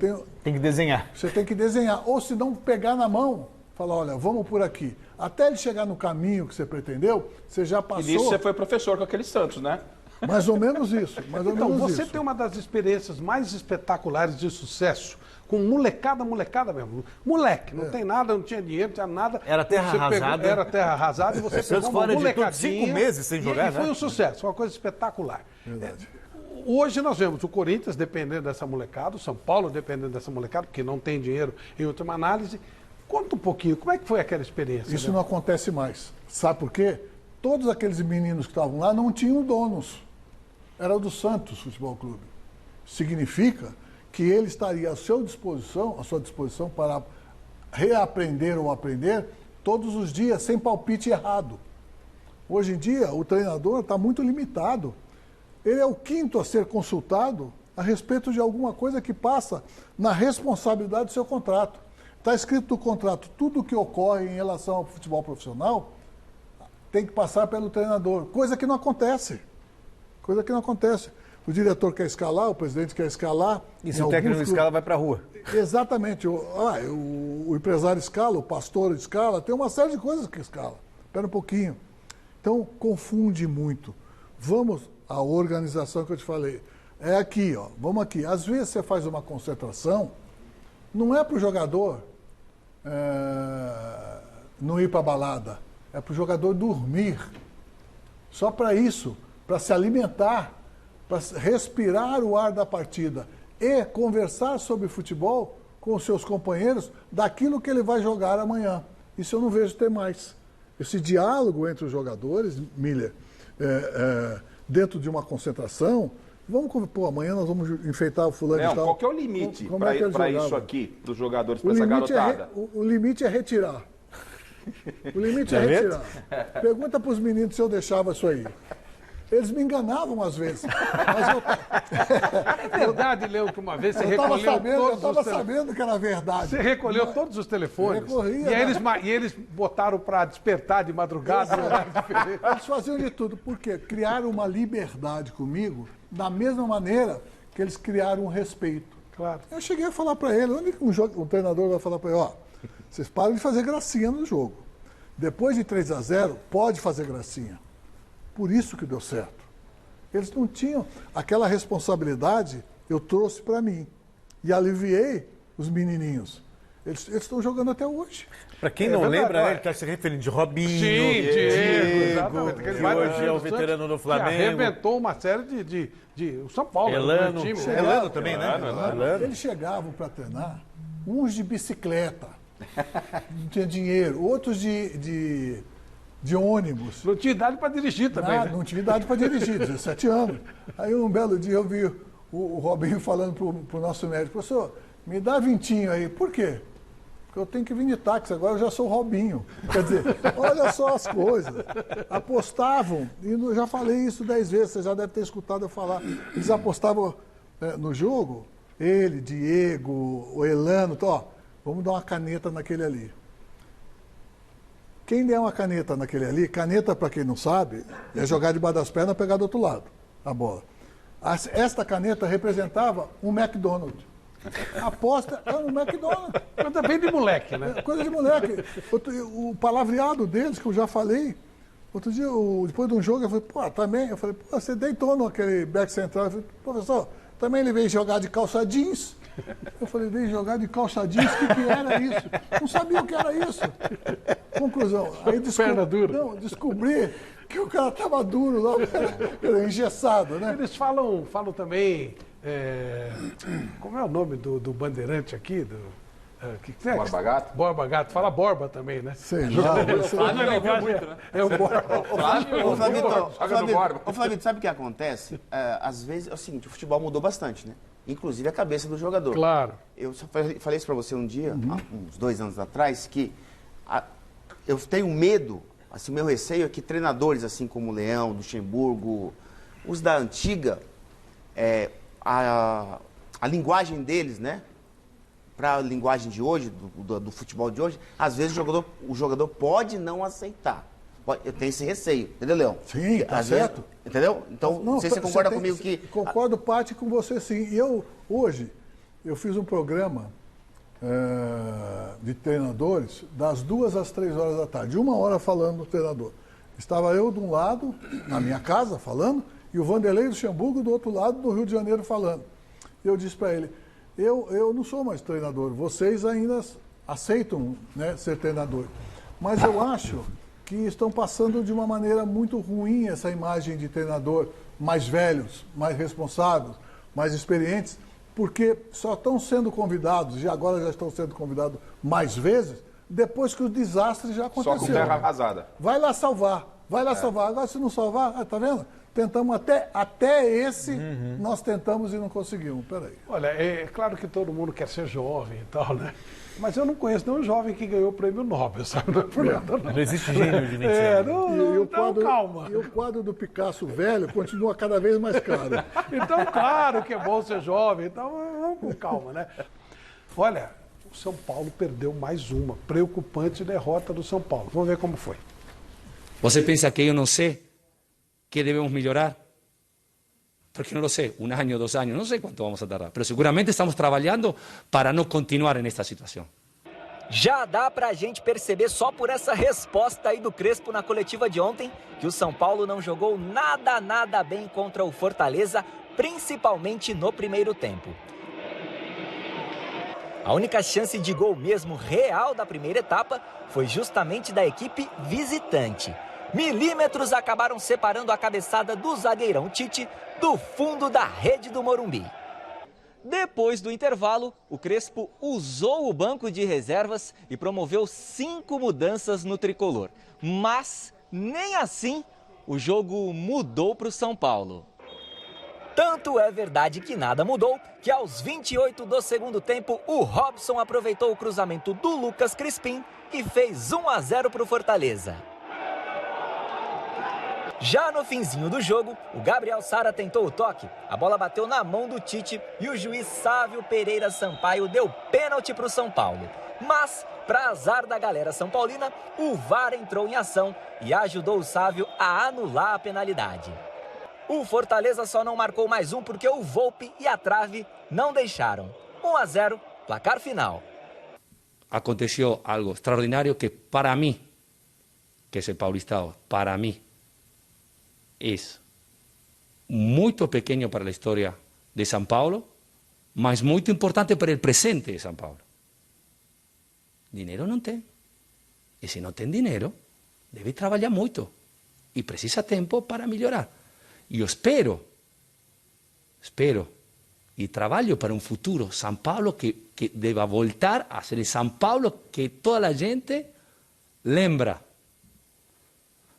Tem que desenhar. Você tem que desenhar. Ou se não, pegar na mão, falar, olha, vamos por aqui. Até ele chegar no caminho que você pretendeu, você já passou... E nisso você foi professor com aquele Santos, né? Mais ou menos isso. Então, você tem uma das experiências mais espetaculares de sucesso, com molecada mesmo. Moleque, não tem nada, não tinha dinheiro, não tinha nada. Era terra arrasada. Era terra arrasada e você pegou uma molecadinha. 5 meses sem jogar, e foi um sucesso, uma coisa espetacular. Verdade. Hoje nós vemos o Corinthians dependendo dessa molecada, o São Paulo dependendo dessa molecada, porque não tem dinheiro em última análise. Conta um pouquinho, como é que foi aquela experiência? Isso não acontece mais. Sabe por quê? Todos aqueles meninos que estavam lá não tinham donos. Era do Santos Futebol Clube. Significa que ele estaria à sua disposição para reaprender ou aprender todos os dias, sem palpite errado. Hoje em dia, o treinador está muito limitado. Ele é o quinto a ser consultado a respeito de alguma coisa que passa na responsabilidade do seu contrato. Está escrito no contrato, tudo que ocorre em relação ao futebol profissional tem que passar pelo treinador, coisa que não acontece. O diretor quer escalar, o presidente quer escalar. E se o técnico não escala, vai para a rua. Exatamente. O empresário escala, o pastor escala, tem uma série de coisas que escala. Espera um pouquinho. Então, confunde muito. Vamos à organização que eu te falei. É aqui, ó. Vamos aqui. Às vezes você faz uma concentração, não é para o jogador não ir para a balada, é para o jogador dormir. Só para isso, para se alimentar, para respirar o ar da partida e conversar sobre futebol com os seus companheiros daquilo que ele vai jogar amanhã. Isso eu não vejo ter mais. Esse diálogo entre os jogadores, Miller, dentro de uma concentração, amanhã nós vamos enfeitar o fulano e tal. Qual que é o limite para isso aqui, dos jogadores, para essa garotada? O limite é retirar. O limite é retirar. Pergunta para os meninos se eu deixava isso aí. Eles me enganavam às vezes. É verdade, Leão, que uma vez você recolheu todos os telefones. Eu estava sabendo que era verdade. Você recolheu todos os telefones. Recorria, e eles botaram para despertar de madrugada. Eles faziam de tudo. Por quê? Criaram uma liberdade comigo da mesma maneira que eles criaram um respeito. Claro. Eu cheguei a falar para ele, onde um treinador vai falar para ele, vocês param de fazer gracinha no jogo. Depois de 3-0, pode fazer gracinha. Por isso que deu certo. Eles não tinham aquela responsabilidade, eu trouxe para mim. E aliviei os menininhos. Eles estão jogando até hoje. Para quem não lembra, ele está se referindo de Robinho, Diego, que hoje é o veterano do Flamengo. Que arrebentou uma série de o São Paulo. Elano, time. Elano também, né? Elano. Eles chegavam para treinar, uns de bicicleta, não tinha dinheiro, outros de ônibus. Não tinha idade para dirigir também, né? Não tinha idade para dirigir, 17 anos. Aí um belo dia eu vi o Robinho falando para o nosso médico, professor, me dá 20 aí. Por quê? Porque eu tenho que vir de táxi, agora eu já sou o Robinho. Quer dizer, olha só as coisas. Apostavam, e eu já falei isso 10 vezes, você já deve ter escutado eu falar. Eles apostavam no jogo, ele, Diego, o Elano, vamos dar uma caneta naquele ali. Quem der uma caneta naquele ali, caneta, para quem não sabe, é jogar debaixo das pernas e pegar do outro lado a bola. Esta caneta representava um McDonald's. A aposta era um McDonald's. Coisa bem de moleque, né? Coisa de moleque. O palavreado deles, que eu já falei, outro dia, depois de um jogo, eu falei, também. Eu falei, você deitou naquele back central. Eu falei, professor, também ele veio jogar de calça jeans. Eu falei, vem jogar de calça jeans, o que era isso? Não sabia o que era isso. Conclusão, aí Perna dura. descobri que o cara estava duro lá, era engessado, né? Eles falam também, como é o nome do bandeirante aqui? Borba Gato? Borba Gato. Fala Borba também, né? Sei lá. Flávio lembra muito, né? É o Borba. Ô, Flavito, sabe o que acontece? Às vezes é o seguinte, o futebol mudou bastante, né? Inclusive a cabeça do jogador. Claro. Eu só falei isso pra você um dia, há uns 2 anos atrás, que eu tenho medo, assim, o meu receio é que treinadores assim como o Leão, Luxemburgo, os da antiga, a linguagem deles, né? Para a linguagem de hoje, do futebol de hoje, às vezes o jogador pode não aceitar. Eu tenho esse receio, entendeu, Leão? Sim, tá certo. Vezes, entendeu? Então, não sei se você concorda comigo que... Concordo parte com você, sim. Hoje, eu fiz um programa de treinadores das 2 às 3 horas da tarde, 1 hora falando do treinador. Estava eu de um lado, na minha casa, falando, e o Vanderlei Luxemburgo do outro lado, do Rio de Janeiro, falando. Eu disse para ele, eu não sou mais treinador, vocês ainda aceitam, né, ser treinador. Mas eu acho que estão passando de uma maneira muito ruim essa imagem de treinador mais velhos, mais responsáveis, mais experientes, porque só estão sendo convidados, e agora já estão sendo convidados mais vezes, depois que o desastre já aconteceu. Só com terra arrasada. Vai lá salvar. Agora, se não salvar, tá vendo? Tentamos até esse, nós tentamos e não conseguimos. Peraí. Olha, é claro que todo mundo quer ser jovem e tal, né? Mas eu não conheço nenhum jovem que ganhou o prêmio Nobel, sabe? Não é por nada, não. Não existe gênio de 20 anos. Calma. E o quadro do Picasso velho continua cada vez mais caro. Então, claro que é bom ser jovem, então vamos com calma, né? Olha, o São Paulo perdeu mais uma preocupante derrota do São Paulo. Vamos ver como foi. Você pensa que eu não sei que devemos melhorar? Porque não lo sé, 1 año, 2 años, não sei quanto vamos a tardar, pero seguramente estamos trabalhando para não continuar nesta situação. Já dá pra gente perceber só por essa resposta aí do Crespo na coletiva de ontem que o São Paulo não jogou nada bem contra o Fortaleza, principalmente no primeiro tempo. A única chance de gol mesmo real da primeira etapa foi justamente da equipe visitante. Milímetros acabaram separando a cabeçada do zagueirão Tite do fundo da rede do Morumbi. Depois do intervalo, o Crespo usou o banco de reservas e promoveu 5 mudanças no tricolor. Mas, nem assim, o jogo mudou para o São Paulo. Tanto é verdade que nada mudou, que aos 28 do segundo tempo, o Robson aproveitou o cruzamento do Lucas Crispim e fez 1-0 para o Fortaleza. Já no finzinho do jogo, o Gabriel Sara tentou o toque, a bola bateu na mão do Tite e o juiz Sávio Pereira Sampaio deu pênalti para o São Paulo. Mas, para azar da galera são paulina, o VAR entrou em ação e ajudou o Sávio a anular a penalidade. O Fortaleza só não marcou mais um porque o Volpi e a trave não deixaram. 1-0, placar final. Aconteceu algo extraordinário que para mim, que sou paulistano, para mim, es muy pequeño para la historia de São Paulo, mas muy importante para el presente de São Paulo. Dinero não tem. E se não tem dinheiro, deve trabalhar muito. E precisa tempo para melhorar. E eu espero, e trabalho para um futuro São Paulo que deva voltar a ser el São Paulo que toda a gente lembra.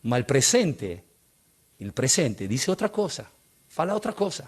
Mas el presente diz outra coisa, fala outra coisa.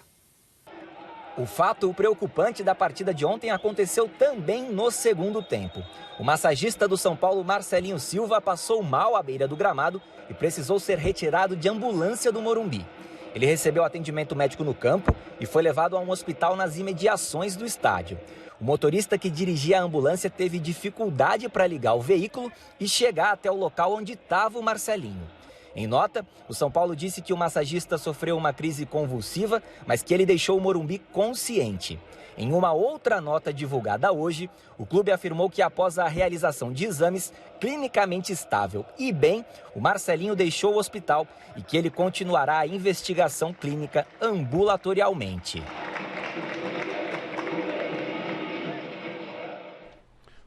O fato preocupante da partida de ontem aconteceu também no segundo tempo. O massagista do São Paulo, Marcelinho Silva, passou mal à beira do gramado e precisou ser retirado de ambulância do Morumbi. Ele recebeu atendimento médico no campo e foi levado a um hospital nas imediações do estádio. O motorista que dirigia a ambulância teve dificuldade para ligar o veículo e chegar até o local onde estava o Marcelinho. Em nota, o São Paulo disse que o massagista sofreu uma crise convulsiva, mas que ele deixou o Morumbi consciente. Em uma outra nota divulgada hoje, o clube afirmou que após a realização de exames clinicamente estável e bem, o Marcelinho deixou o hospital e que ele continuará a investigação clínica ambulatorialmente.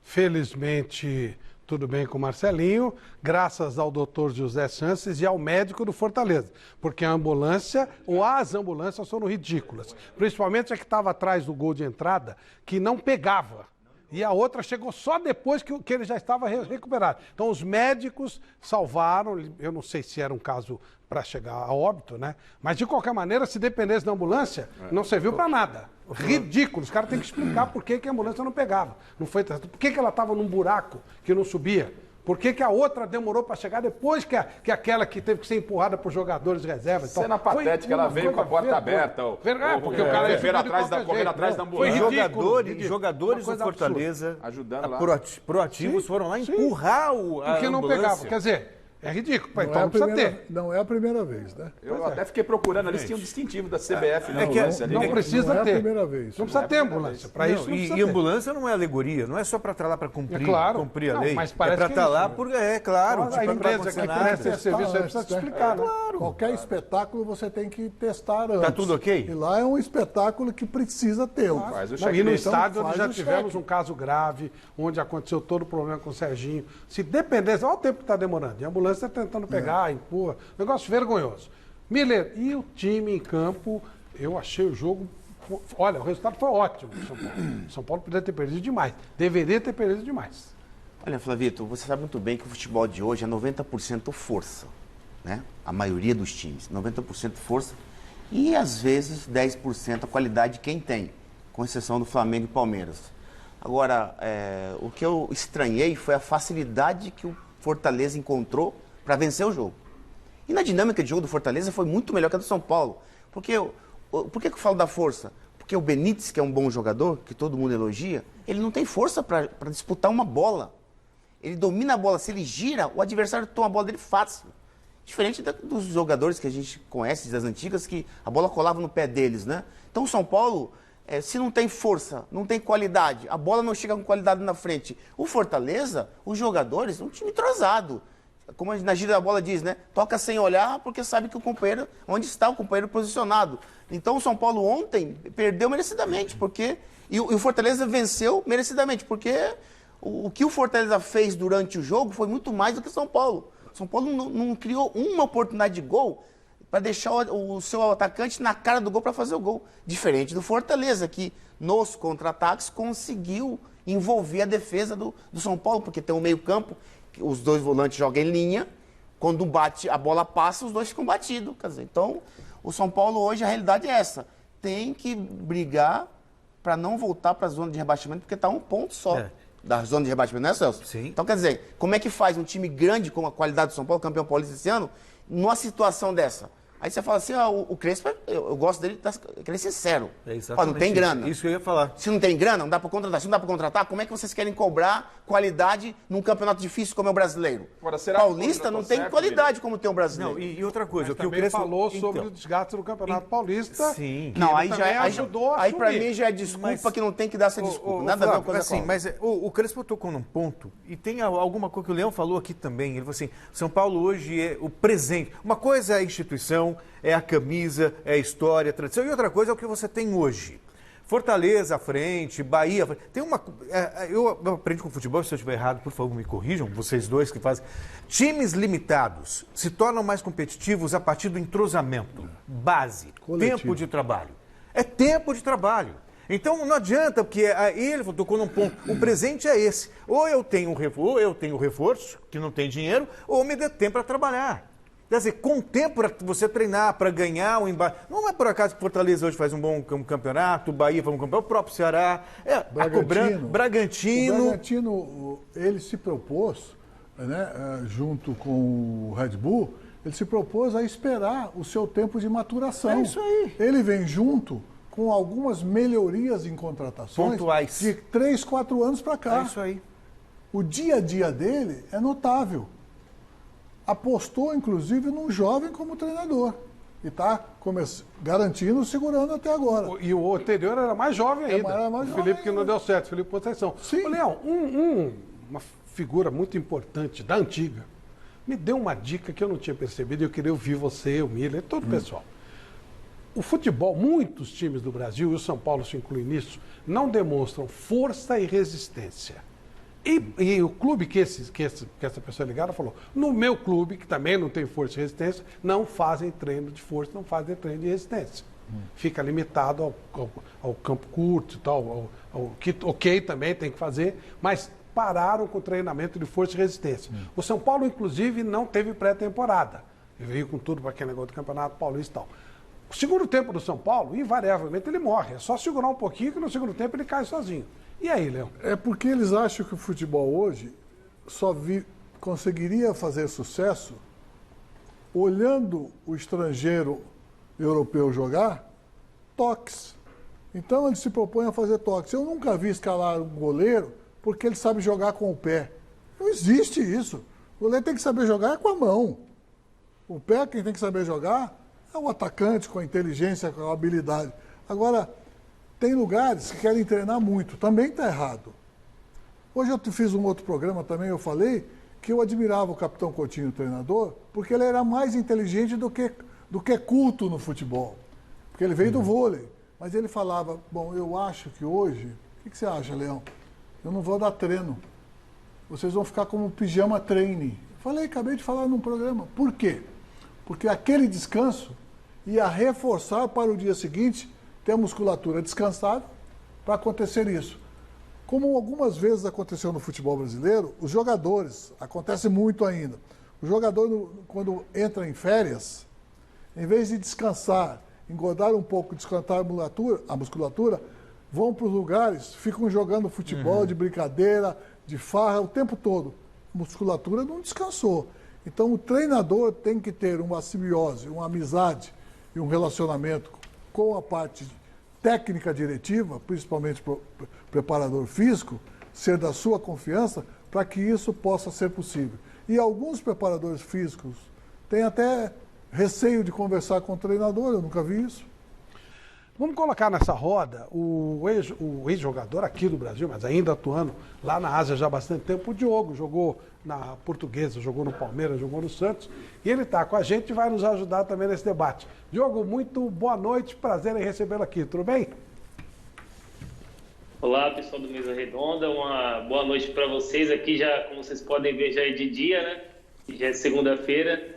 felizmente, tudo bem com o Marcelinho, graças ao doutor José Chances e ao médico do Fortaleza. Porque a ambulância, ou as ambulâncias foram ridículas. Principalmente a que estava atrás do gol de entrada, que não pegava. E a outra chegou só depois que ele já estava recuperado. Então os médicos salvaram, eu não sei se era um caso para chegar a óbito, né? Mas de qualquer maneira, se dependesse da ambulância, não serviu para nada. Ridículo. Os caras têm que explicar por que a ambulância não pegava. Não foi, por que ela estava num buraco que não subia? Por que a outra demorou para chegar depois que aquela que teve que ser empurrada por jogadores de reserva? Então, cena patética, ela veio com a porta aberta. Porque o cara correndo atrás da ambulância. Jogadores do Fortaleza, ajudando lá. proativos, foram lá empurrar a porque não ambulância. pegava. Quer dizer, é ridículo. Não, então é não precisa ter. Não é a primeira vez, né? Eu até fiquei procurando ali, tinha um distintivo da CBF na ambulância ali. Não precisa Não é a ter. primeira vez. Não precisa ter ambulância. Para isso não precisa ter. E ambulância não é alegoria, não é só para estar lá para cumprir, cumprir a lei. Mas parece para que estar lá, isso, porque é claro. A empresa que presta esse serviço aí precisa te explicar, né? Qualquer espetáculo você tem que testar antes. Tá tudo ok? E lá é um espetáculo que precisa tê-lo. Faz o Não, e no checklist. estádio onde faz já o tivemos cheque. um caso grave, onde aconteceu todo o problema com o Serginho. Se dependesse, olha o tempo que está demorando. E a ambulância está tentando pegar, empurra. Negócio vergonhoso. Miller, e o time em campo, eu achei o jogo... Olha, o resultado foi ótimo do São Paulo. São Paulo poderia ter perdido demais. Deveria ter perdido demais. Olha, Flavito, você sabe muito bem que o futebol de hoje é 90% força, né? A maioria dos times, 90% força e às vezes 10% a qualidade de quem tem, com exceção do Flamengo e Palmeiras. Agora, o que eu estranhei foi a facilidade que o Fortaleza encontrou para vencer o jogo. E na dinâmica de jogo do Fortaleza foi muito melhor que a do São Paulo. Por que eu falo da força? Porque o Benítez, que é um bom jogador, que todo mundo elogia, ele não tem força para disputar uma bola. Ele domina a bola, se ele gira, o adversário toma a bola dele fácil. Diferente dos jogadores que a gente conhece, das antigas, que a bola colava no pé deles, né? Então o São Paulo, se não tem força, não tem qualidade, a bola não chega com qualidade na frente. O Fortaleza, os jogadores, um time entrosado. Como na gíria da bola diz, né? Toca sem olhar porque sabe que o companheiro, onde está o companheiro posicionado. Então o São Paulo ontem perdeu merecidamente, porque... E o Fortaleza venceu merecidamente, porque o que o Fortaleza fez durante o jogo foi muito mais do que o São Paulo. O São Paulo não criou uma oportunidade de gol para deixar o seu atacante na cara do gol para fazer o gol. Diferente do Fortaleza, que nos contra-ataques conseguiu envolver a defesa do São Paulo, porque tem um meio-campo, os dois volantes jogam em linha, quando bate, a bola passa, os dois ficam batidos. Quer dizer, então, o São Paulo hoje, a realidade é essa. Tem que brigar para não voltar para a zona de rebaixamento, porque está um ponto só da zona de rebaixamento, não é, Celso? Sim. Então, quer dizer, como é que faz um time grande com a qualidade do São Paulo, campeão paulista esse ano, numa situação dessa? Aí você fala assim, o Crespo, eu gosto dele, ele é sincero. Não tem grana. Isso que eu ia falar. Se não tem grana, não dá para contratar. Se não dá para contratar, como é que vocês querem cobrar qualidade num campeonato difícil como é o brasileiro? Agora, será Paulista não tem qualidade como tem o brasileiro. Não, e outra coisa, o que o Também Crespo falou sobre o desgaste do Campeonato Paulista. Sim. Não, aí também ajudou a aí para assumir. mim já é desculpa que não tem que dar essa desculpa. Nada a ver com assim, mas o Crespo tocou num ponto, e tem alguma coisa que o Leão falou aqui também. Ele falou assim: São Paulo hoje é o presente. Uma coisa é a instituição, é a camisa, é a história, a tradição, e outra coisa é o que você tem hoje. Fortaleza à frente, Bahia à frente. Tem uma. Eu aprendi com futebol, se eu estiver errado, por favor, me corrijam, vocês dois que fazem. Times limitados se tornam mais competitivos a partir do entrosamento, base, Coletivo. tempo de trabalho. É tempo de trabalho. Então não adianta, porque ele tocou num ponto. O presente é esse. Ou eu tenho reforço, que não tem dinheiro, ou me dê tempo para trabalhar. Quer dizer, com tempo para você treinar, para ganhar o embate. Não é por acaso que Fortaleza hoje faz um bom campeonato, o Bahia faz um campeonato, o próprio Ceará, Bragantino. O Bragantino, ele se propôs, né, junto com o Red Bull, ele se propôs a esperar o seu tempo de maturação. É isso aí. Ele vem junto com algumas melhorias em contratações Pontuais. de 3, 4 anos para cá. É isso aí. O dia a dia dele é notável. Apostou, inclusive, num jovem como treinador. E está garantindo, segurando até agora. E o anterior era mais jovem ainda. Era mais o jovem Felipe que não ainda. deu certo, Felipe Conceição. Sim. Ô, Leão, uma figura muito importante da antiga me deu uma dica que eu não tinha percebido e eu queria ouvir você, o Miller, todo o pessoal. O futebol, muitos times do Brasil, e o São Paulo se inclui nisso, não demonstram força e resistência. E o clube que essa pessoa ligada falou, no meu clube, que também não tem força e resistência, não fazem treino de força, não fazem treino de resistência. Fica limitado ao campo curto e tal, que ok também tem que fazer, mas pararam com o treinamento de força e resistência. O São Paulo, inclusive, não teve pré-temporada. Veio com tudo para aquele negócio do Campeonato Paulista e tal. O segundo tempo do São Paulo, invariavelmente, ele morre. É só segurar um pouquinho que no segundo tempo ele cai sozinho. E aí, Leão? É porque eles acham que o futebol hoje só conseguiria fazer sucesso olhando o estrangeiro europeu jogar toques. Então eles se propõem a fazer toques. Eu nunca vi escalar um goleiro porque ele sabe jogar com o pé. Não existe isso. O goleiro tem que saber jogar com a mão. O pé, quem tem que saber jogar é o atacante com a inteligência, com a habilidade. Agora, tem lugares que querem treinar muito. Também está errado. Hoje eu fiz um outro programa também, eu falei que eu admirava o Capitão Coutinho, o treinador, porque ele era mais inteligente do que culto no futebol. Porque ele veio do vôlei. Mas ele falava, bom, eu acho que hoje... O que você acha, Leão? Eu não vou dar treino. Vocês vão ficar como pijama treine. Falei, acabei de falar num programa. Por quê? Porque aquele descanso ia reforçar para o dia seguinte ter a musculatura descansada para acontecer isso. Como algumas vezes aconteceu no futebol brasileiro, os jogadores, acontece muito ainda, o jogador, quando entra em férias, em vez de descansar, engordar um pouco, descansar a musculatura, vão para os lugares, ficam jogando futebol de brincadeira, de farra o tempo todo. A musculatura não descansou. Então o treinador tem que ter uma simbiose, uma amizade e um relacionamento com a parte técnica diretiva, principalmente o preparador físico, ser da sua confiança, para que isso possa ser possível. E alguns preparadores físicos têm até receio de conversar com o treinador, eu nunca vi isso. Vamos colocar nessa roda o ex-jogador aqui do Brasil, mas ainda atuando lá na Ásia já há bastante tempo, o Diogo, jogou na Portuguesa, jogou no Palmeiras, jogou no Santos, e ele está com a gente e vai nos ajudar também nesse debate. Diogo, muito boa noite, prazer em recebê-lo aqui, tudo bem? Olá, pessoal do Mesa Redonda, uma boa noite para vocês aqui, já, como vocês podem ver, já é de dia, né? Já é segunda-feira.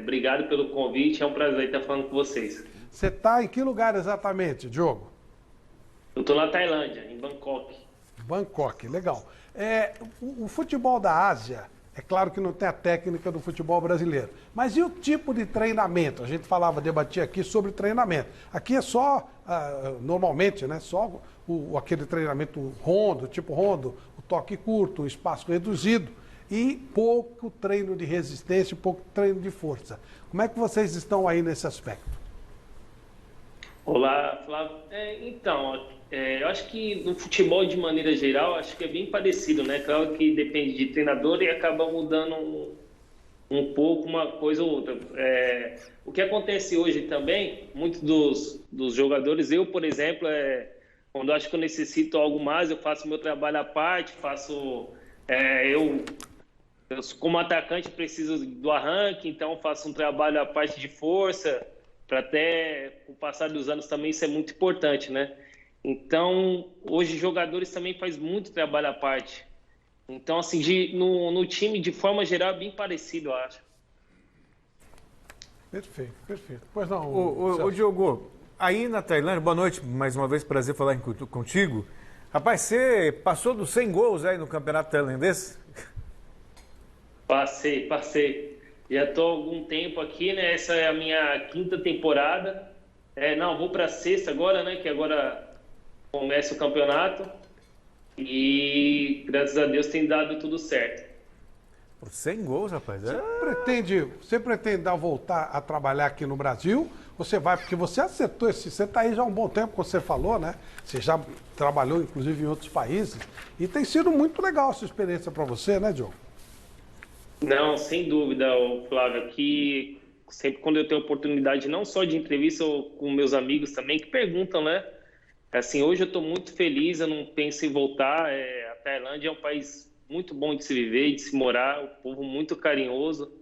Obrigado pelo convite, é um prazer estar falando com vocês. Você está em que lugar exatamente, Diogo? Eu estou na Tailândia, em Bangkok. Bangkok, legal. O futebol da Ásia, é claro que não tem a técnica do futebol brasileiro, mas e o tipo de treinamento? A gente debatia aqui sobre treinamento. Aqui é só, normalmente, né, só aquele treinamento rondo, tipo rondo, o toque curto, o espaço reduzido e pouco treino de resistência e pouco treino de força. Como é que vocês estão aí nesse aspecto? Olá, Flávio. Eu acho que no futebol, de maneira geral, acho que é bem parecido, né? Claro que depende de treinador e acaba mudando um pouco uma coisa ou outra. O que acontece hoje também, muitos dos jogadores, eu, por exemplo, quando acho que eu necessito algo mais, eu faço meu trabalho à parte, eu como atacante preciso do arranque, então faço um trabalho à parte de força, para até, com o passar dos anos também, isso é muito importante, né? Então, hoje, jogadores também fazem muito trabalho à parte. Então, assim, no time, de forma geral, é bem parecido, eu acho. Perfeito, perfeito. Pois não, Ô Diogo, aí na Tailândia, boa noite, mais uma vez, prazer falar contigo. Rapaz, você passou dos 100 gols aí no campeonato tailandês? Passei. Já estou há algum tempo aqui, né? Essa é a minha 5ª temporada. Vou para a 6ª agora, né? Que agora começa o campeonato. E graças a Deus tem dado tudo certo. Por 100 gols, rapaz. Você pretende voltar a trabalhar aqui no Brasil? Você vai, porque você acertou você está aí já há um bom tempo, como você falou, né? Você já trabalhou, inclusive, em outros países. E tem sido muito legal essa experiência para você, né, Diogo? Não, sem dúvida, Flávio, aqui sempre quando eu tenho oportunidade, não só de entrevista ou com meus amigos também, que perguntam, né? Assim, hoje eu estou muito feliz, eu não penso em voltar. A Tailândia é um país muito bom de se viver e de se morar, o povo muito carinhoso.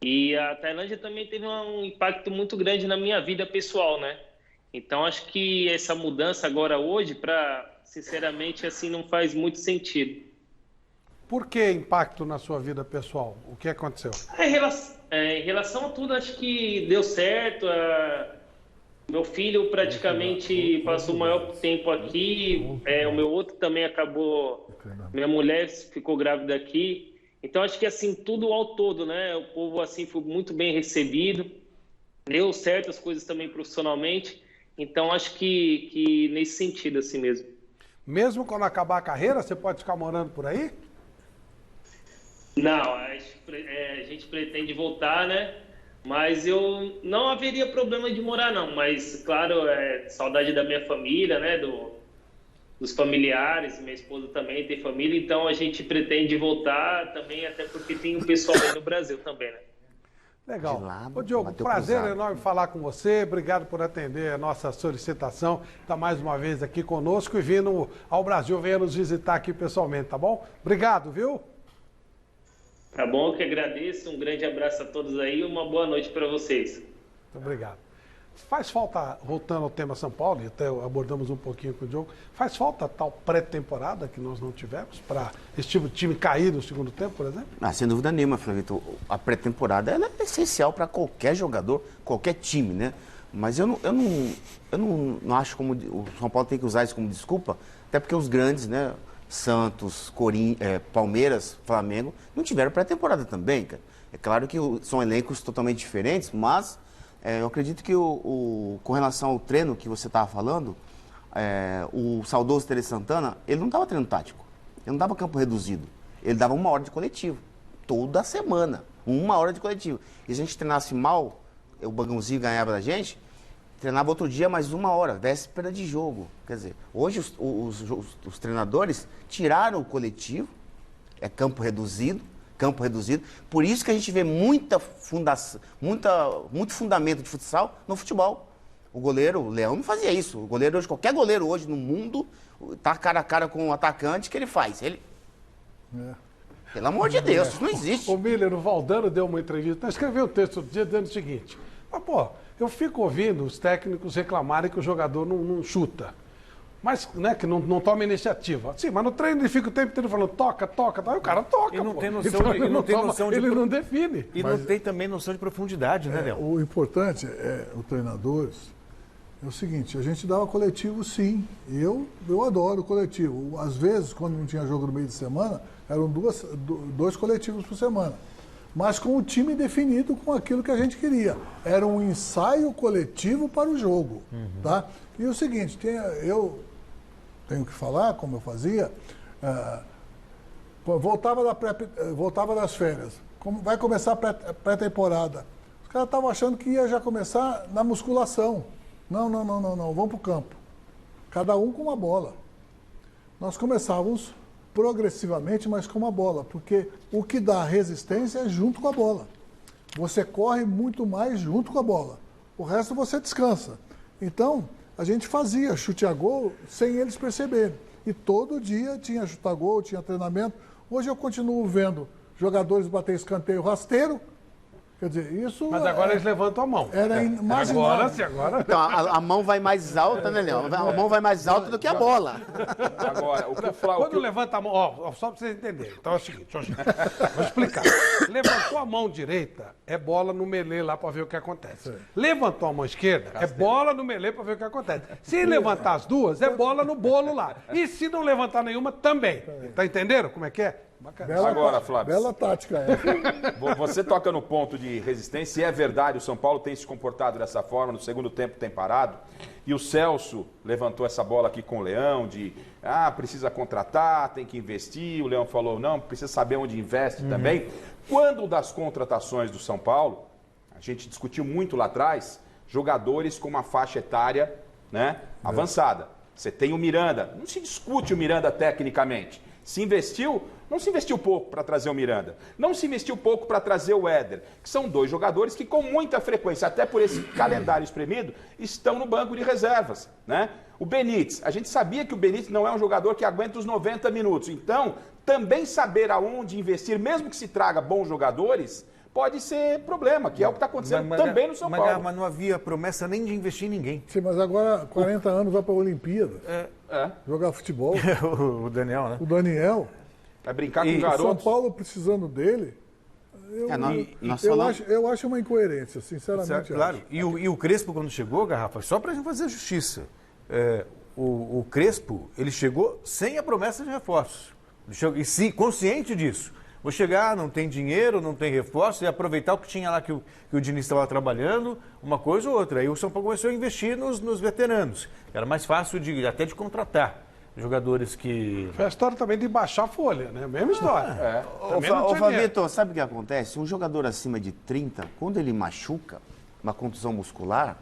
E a Tailândia também teve um impacto muito grande na minha vida pessoal, né? Então, acho que essa mudança agora hoje para sinceramente, assim, não faz muito sentido. Por que impacto na sua vida pessoal? O que aconteceu? Em relação a tudo, acho que deu certo. Meu filho praticamente passou o maior tempo aqui. O meu outro também acabou. Minha mulher ficou grávida aqui. Então, acho que assim, tudo ao todo, né? O povo assim foi muito bem recebido. Deu certo as coisas também profissionalmente. Então, acho que nesse sentido assim mesmo. Mesmo quando acabar a carreira, você pode ficar morando por aí? Não, a gente pretende voltar, né? Mas eu não haveria problema de morar, não. Mas, claro, saudade da minha família, né? Dos familiares, minha esposa também tem família, então a gente pretende voltar também, até porque tem um pessoal aí no Brasil também, né? Legal. Ô, Diogo, prazer enorme falar com você. Obrigado por atender a nossa solicitação. Está mais uma vez aqui conosco e vindo ao Brasil, venha nos visitar aqui pessoalmente, tá bom? Obrigado, viu? Tá bom, eu que agradeço. Um grande abraço a todos aí e uma boa noite para vocês. Muito obrigado. Faz falta, voltando ao tema São Paulo, e até abordamos um pouquinho com o Diogo, faz falta tal pré-temporada que nós não tivemos para esse tipo de time cair no segundo tempo, por exemplo? Sem dúvida nenhuma, Flavito. A pré-temporada ela é essencial para qualquer jogador, qualquer time, né? Mas eu não acho como o São Paulo tem que usar isso como desculpa, até porque os grandes, né? Santos, Palmeiras, Flamengo, não tiveram pré-temporada também, cara. É claro que são elencos totalmente diferentes, mas eu acredito que com relação ao treino que você estava falando, o saudoso Tele Santana, ele não dava treino tático, ele não dava campo reduzido, ele dava 1 hora de coletivo, toda semana, 1 hora de coletivo. E se a gente treinasse mal, o Bagãozinho ganhava da gente, treinava outro dia mais 1 hora, véspera de jogo. Quer dizer, hoje os treinadores tiraram o coletivo, campo reduzido. Por isso que a gente vê muito fundamento de futsal no futebol. O Leão não fazia isso. O goleiro hoje, qualquer goleiro hoje no mundo, tá cara a cara com o atacante, que ele faz? Pelo amor de Deus, isso não existe. O Miller, o Valdano deu uma entrevista, escreveu um texto outro dia dizendo o seguinte, eu fico ouvindo os técnicos reclamarem que o jogador não chuta. Mas, né, que não toma iniciativa. Sim, mas no treino ele fica o tempo inteiro falando toca, aí o cara toca. Ele não tem noção, então, ele não define. E não tem também noção de profundidade, né, Léo? O importante o treinadores, é o seguinte, a gente dava coletivo sim. Eu adoro coletivo. Às vezes, quando não tinha jogo no meio de semana, eram 2 coletivos por semana. Mas com o time definido com aquilo que a gente queria. Era um ensaio coletivo para o jogo. Tá? E o seguinte, eu tenho que falar, como eu fazia, voltava das férias, vai começar a pré-temporada. Os caras estavam achando que ia já começar na musculação. Não, vamos para o campo. Cada um com uma bola. Nós começávamos progressivamente, mas com uma bola, porque o que dá resistência é junto com a bola. Você corre muito mais junto com a bola. O resto você descansa. Então, a gente fazia chute a gol sem eles perceberem. E todo dia tinha chute a gol, tinha treinamento. Hoje eu continuo vendo jogadores bater escanteio rasteiro. Quer dizer, isso... Mas agora eles levantam a mão. Era agora. Então, a mão vai mais alta, né, Léo? A mão vai mais alta do que a bola. Agora, quando levanta a mão... só para vocês entenderem. Então é o seguinte, vou explicar. Levantou a mão direita, é bola no melê lá para ver o que acontece. Levantou a mão esquerda, é bola no melê para ver o que acontece. Se levantar as duas, é bola no bolo lá. E se não levantar nenhuma, também. Tá entendendo como é que é? Agora, Flávio. Bela tática. Você toca no ponto de resistência, e é verdade, o São Paulo tem se comportado dessa forma, no segundo tempo tem parado, e o Celso levantou essa bola aqui com o Leão, precisa contratar, tem que investir, o Leão falou, não, precisa saber onde investe também. Quando das contratações do São Paulo, a gente discutiu muito lá atrás, jogadores com uma faixa etária, né, avançada. Você tem o Miranda, não se discute o Miranda tecnicamente. Se investiu, não se investiu pouco para trazer o Miranda, não se investiu pouco para trazer o Éder, que são 2 jogadores que com muita frequência, até por esse calendário espremido, estão no banco de reservas, né? O Benítez, a gente sabia que o Benítez não é um jogador que aguenta os 90 minutos, então também saber aonde investir, mesmo que se traga bons jogadores, pode ser problema, que é o que está acontecendo também no São Paulo. Mas não havia promessa nem de investir em ninguém. Sim, mas agora 40 anos vai para a Olimpíada. Jogar futebol. O Daniel, né? O Daniel. Vai brincar com O garotos. São Paulo precisando dele. Eu acho uma incoerência, sinceramente. Claro. E o Crespo, quando chegou, Garrafa, só para a gente fazer justiça, o Crespo, ele chegou sem a promessa de reforços. E sim, consciente disso. Vou chegar, não tem dinheiro, não tem reforço, e aproveitar o que tinha lá que o Diniz estava trabalhando, uma coisa ou outra. Aí o São Paulo começou a investir nos veteranos. Era mais fácil até de contratar jogadores que... Foi a história também de baixar a folha, né? Mesma história. Ô, Fabito, sabe o que acontece? Um jogador acima de 30, quando ele machuca, uma contusão muscular,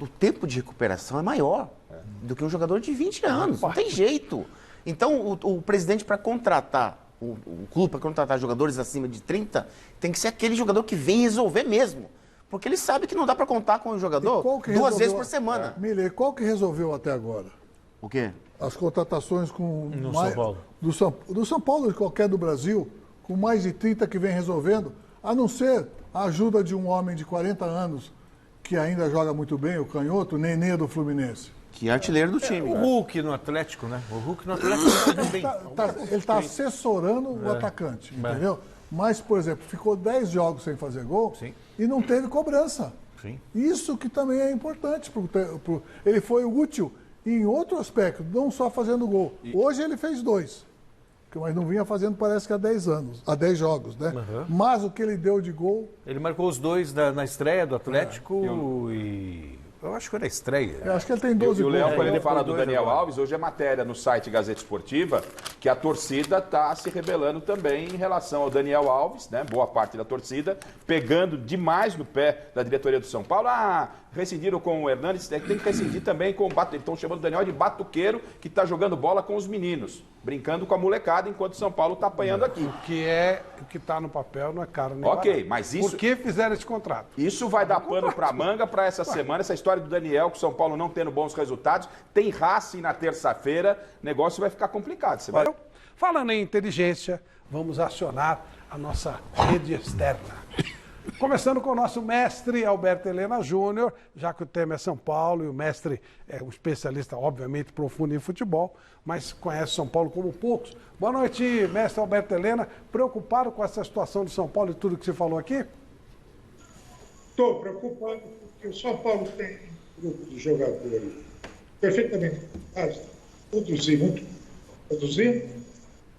o tempo de recuperação é maior do que um jogador de 20 anos. Não tem jeito. Então, o presidente, para contratar, o clube para contratar jogadores acima de 30, tem que ser aquele jogador que vem resolver mesmo. Porque ele sabe que não dá para contar com o jogador 2 vezes por semana. Miller, qual que resolveu até agora? O quê? As contratações com São Paulo. Do São Paulo e qualquer do Brasil, com mais de 30 que vem resolvendo, a não ser a ajuda de um homem de 40 anos que ainda joga muito bem, o canhoto, Nenê do Fluminense. Que é artilheiro do time. O Hulk no Atlético, né? O Hulk no Atlético também. Ele está assessorando o atacante, entendeu? Mas, por exemplo, ficou 10 jogos sem fazer gol e não teve cobrança. Sim. Isso que também é importante. Ele foi útil em outro aspecto, não só fazendo gol. Hoje ele fez 2, mas não vinha fazendo parece que há 10 anos, há 10 jogos, né? Mas o que ele deu de gol... Ele marcou os 2 na estreia do Atlético e... Eu acho que era a estreia. Eu acho que ele tem 12 gols. E o Leão, quando ele fala do Daniel Alves, hoje é matéria no site Gazeta Esportiva que a torcida está se rebelando também em relação ao Daniel Alves, né? Boa parte da torcida, pegando demais no pé da diretoria do São Paulo. Rescindiram com o Hernanes, tem que rescindir também com o Batuqueiro. Estão chamando o Daniel de Batuqueiro, que está jogando bola com os meninos, brincando com a molecada, enquanto o São Paulo está apanhando aqui. O que está no papel não é caro nem barato. Ok, mas isso... Por que fizeram esse contrato? Isso vai dar pano para manga para essa semana, essa história do Daniel, com o São Paulo não tendo bons resultados. Tem Racing na terça-feira, o negócio vai ficar complicado. Você vai... Falando em inteligência, vamos acionar a nossa rede externa. Começando com o nosso mestre Alberto Helena Júnior, já que o tema é São Paulo e o mestre é um especialista, obviamente, profundo em futebol, mas conhece São Paulo como poucos. Boa noite, mestre Alberto Helena. Preocupado com essa situação de São Paulo e tudo que você falou aqui? Estou preocupado porque o São Paulo tem um grupo de jogadores perfeitamente capazes de produzir,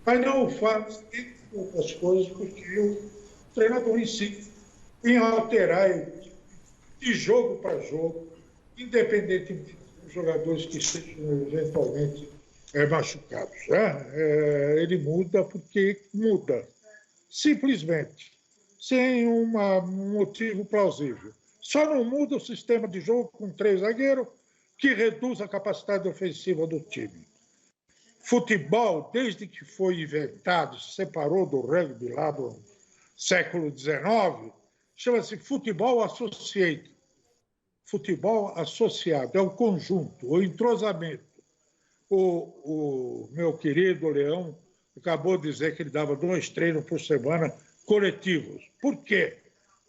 mas não o faz, entre outras coisas, porque o treinador insiste em alterar de jogo para jogo, independentemente dos jogadores que estejam eventualmente machucados. Ele muda porque muda, simplesmente, sem um motivo plausível. Só não muda o sistema de jogo com 3 zagueiros, que reduz a capacidade ofensiva do time. Futebol, desde que foi inventado, se separou do rugby lá do século XIX, chama-se futebol associado. Futebol associado, é o conjunto, o entrosamento. O meu querido Leão acabou de dizer que ele dava 2 treinos por semana coletivos. Por quê?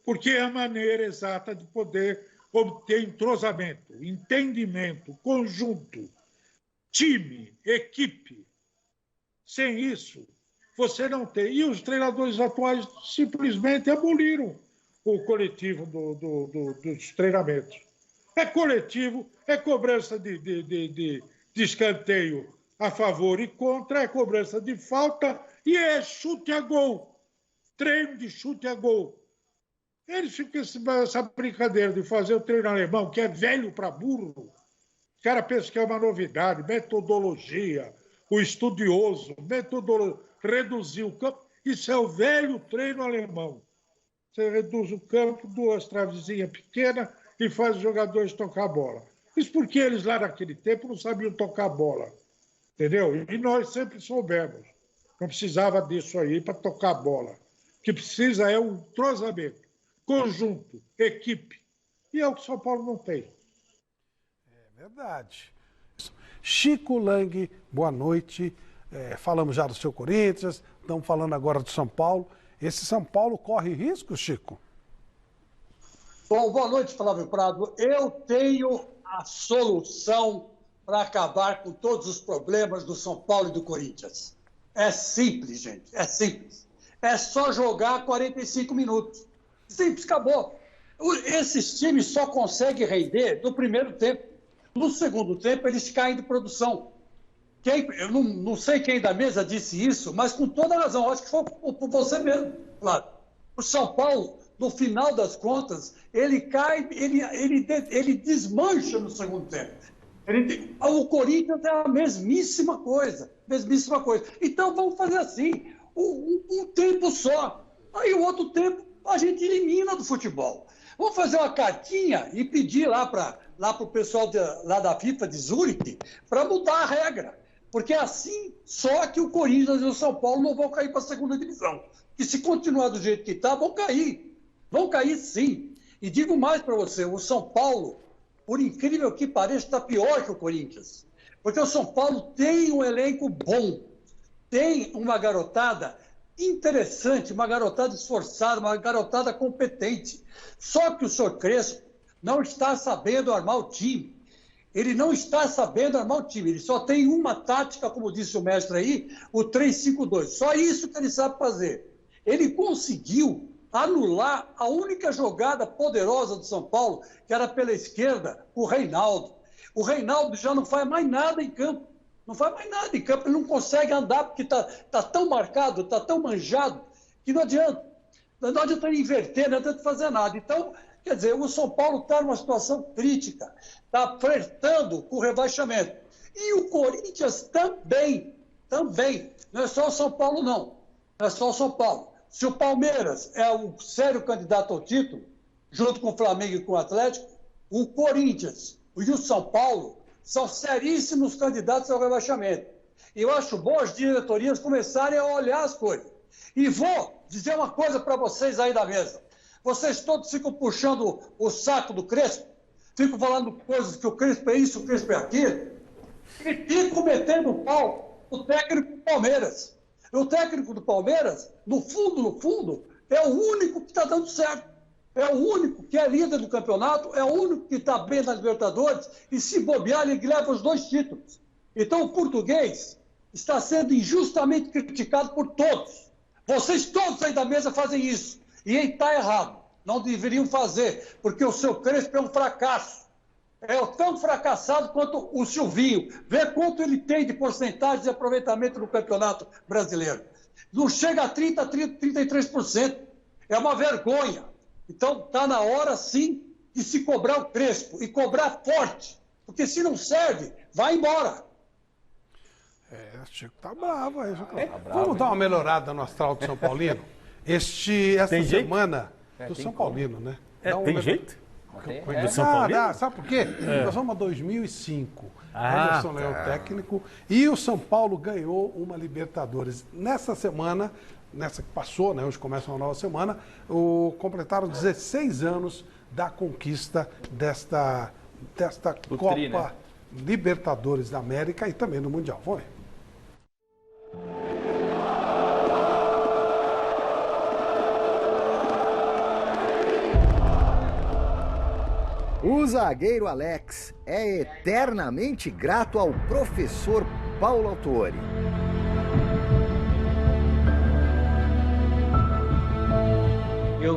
Porque é a maneira exata de poder obter entrosamento, entendimento, conjunto, time, equipe. Sem isso, você não tem. E os treinadores atuais simplesmente aboliram o coletivo dos treinamentos. É coletivo, é cobrança de escanteio a favor e contra, é cobrança de falta e é chute a gol. Treino de chute a gol. Eles ficam essa brincadeira de fazer o treino alemão, que é velho para burro. O cara pensa que é uma novidade, metodologia, o estudioso, reduzir o campo. Isso é o velho treino alemão. Você reduz o campo, 2 travezinhas pequenas e faz os jogadores tocar a bola. Isso porque eles lá naquele tempo não sabiam tocar a bola. Entendeu? E nós sempre soubemos. Não precisava disso aí para tocar a bola. O que precisa é um entrosamento, conjunto, equipe. E é o que o São Paulo não tem. É verdade. Chico Lang, boa noite. Falamos já do seu Corinthians, estamos falando agora do São Paulo. Esse São Paulo corre risco, Chico? Bom, boa noite, Flávio Prado. Eu tenho a solução para acabar com todos os problemas do São Paulo e do Corinthians. É simples, gente, é simples. É só jogar 45 minutos. Simples, acabou. Esses times só conseguem render no primeiro tempo. No segundo tempo, eles caem de produção. Eu não sei quem da mesa disse isso, mas com toda razão. Acho que foi por você mesmo, claro. O São Paulo, no final das contas, ele cai, ele desmancha no segundo tempo. O Corinthians é a mesmíssima coisa. Então, vamos fazer assim, um tempo só. Aí, o outro tempo, a gente elimina do futebol. Vamos fazer uma cartinha e pedir lá para o pessoal lá da FIFA de Zurique para mudar a regra. Porque assim, só que o Corinthians e o São Paulo não vão cair para a segunda divisão. E se continuar do jeito que está, vão cair. Vão cair sim. E digo mais para você, o São Paulo, por incrível que pareça, está pior que o Corinthians. Porque o São Paulo tem um elenco bom, tem uma garotada interessante, uma garotada esforçada, uma garotada competente. Só que o senhor Crespo não está sabendo armar o time. Ele não está sabendo armar o time. Ele só tem uma tática, como disse o mestre aí, o 3-5-2. Só isso que ele sabe fazer. Ele conseguiu anular a única jogada poderosa do São Paulo, que era pela esquerda, o Reinaldo. O Reinaldo já não faz mais nada em campo. Não faz mais nada em campo. Ele não consegue andar porque está tão marcado, está tão manjado, que não adianta. Não adianta inverter, não adianta fazer nada. Então, quer dizer, o São Paulo está numa situação crítica, está flertando com o rebaixamento. E o Corinthians também. Não é só o São Paulo, não. Não é só o São Paulo. Se o Palmeiras é o sério candidato ao título, junto com o Flamengo e com o Atlético, o Corinthians e o São Paulo são seríssimos candidatos ao rebaixamento. E eu acho bom as diretorias começarem a olhar as coisas. E vou dizer uma coisa para vocês aí da mesa. Vocês todos ficam puxando o saco do Crespo, ficam falando coisas que o Crespo é isso, o Crespo é aquilo, e ficam metendo o pau o técnico do Palmeiras. O técnico do Palmeiras, no fundo, é o único que está dando certo. É o único que é líder do campeonato, é o único que está bem nas Libertadores, e se bobear, ele leva os 2 títulos. Então o português está sendo injustamente criticado por todos. Vocês todos aí da mesa fazem isso. E está errado. Não deveriam fazer, porque o seu Crespo é um fracasso. É tão fracassado quanto o Silvinho. Vê quanto ele tem de porcentagem de aproveitamento no Campeonato Brasileiro. Não chega a 33%. É uma vergonha. Então está na hora, sim, de se cobrar o Crespo. E cobrar forte. Porque se não serve, vai embora. O Chico tá bravo aí. Vamos dar uma melhorada no astral do São Paulino? Essa semana do São Paulino, né? Tem jeito? Sabe por quê? Nós vamos a 2005. Anderson Leão técnico. E o São Paulo ganhou uma Libertadores. Nessa semana, nessa que passou, né, hoje começa uma nova semana, completaram 16 anos da conquista desta Copa né? Libertadores da América e também do Mundial. Vamos ver. O zagueiro Alex é eternamente grato ao professor Paulo Autuori.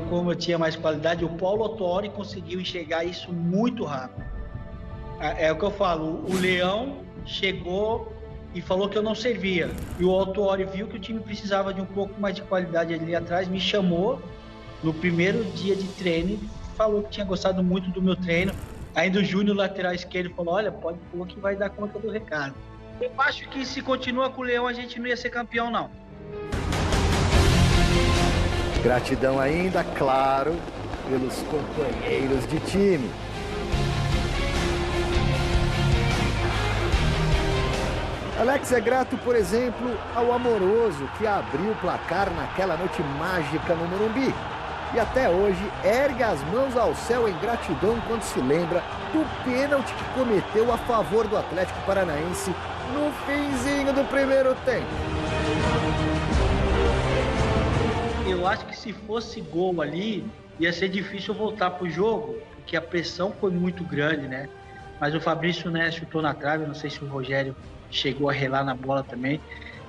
Como eu tinha mais qualidade, o Paulo Autuori conseguiu enxergar isso muito rápido. É o que eu falo, o Leão chegou e falou que eu não servia. E o Autuori viu que o time precisava de um pouco mais de qualidade ali atrás, me chamou no primeiro dia de treino, falou que tinha gostado muito do meu treino. Ainda o Júnior, lateral esquerdo, falou, olha, pode pôr que vai dar conta do recado. Eu acho que se continua com o Leão, a gente não ia ser campeão, não. Gratidão ainda, claro, pelos companheiros de time. Alex é grato, por exemplo, ao Amoroso, que abriu o placar naquela noite mágica no Morumbi. E até hoje ergue as mãos ao céu em gratidão quando se lembra do pênalti que cometeu a favor do Atlético Paranaense no finzinho do primeiro tempo. eu acho que se fosse gol ali, ia ser difícil voltar pro jogo, porque a pressão foi muito grande, né? Mas o Fabrício, né, chutou na trave, não sei se o Rogério chegou a relar na bola também.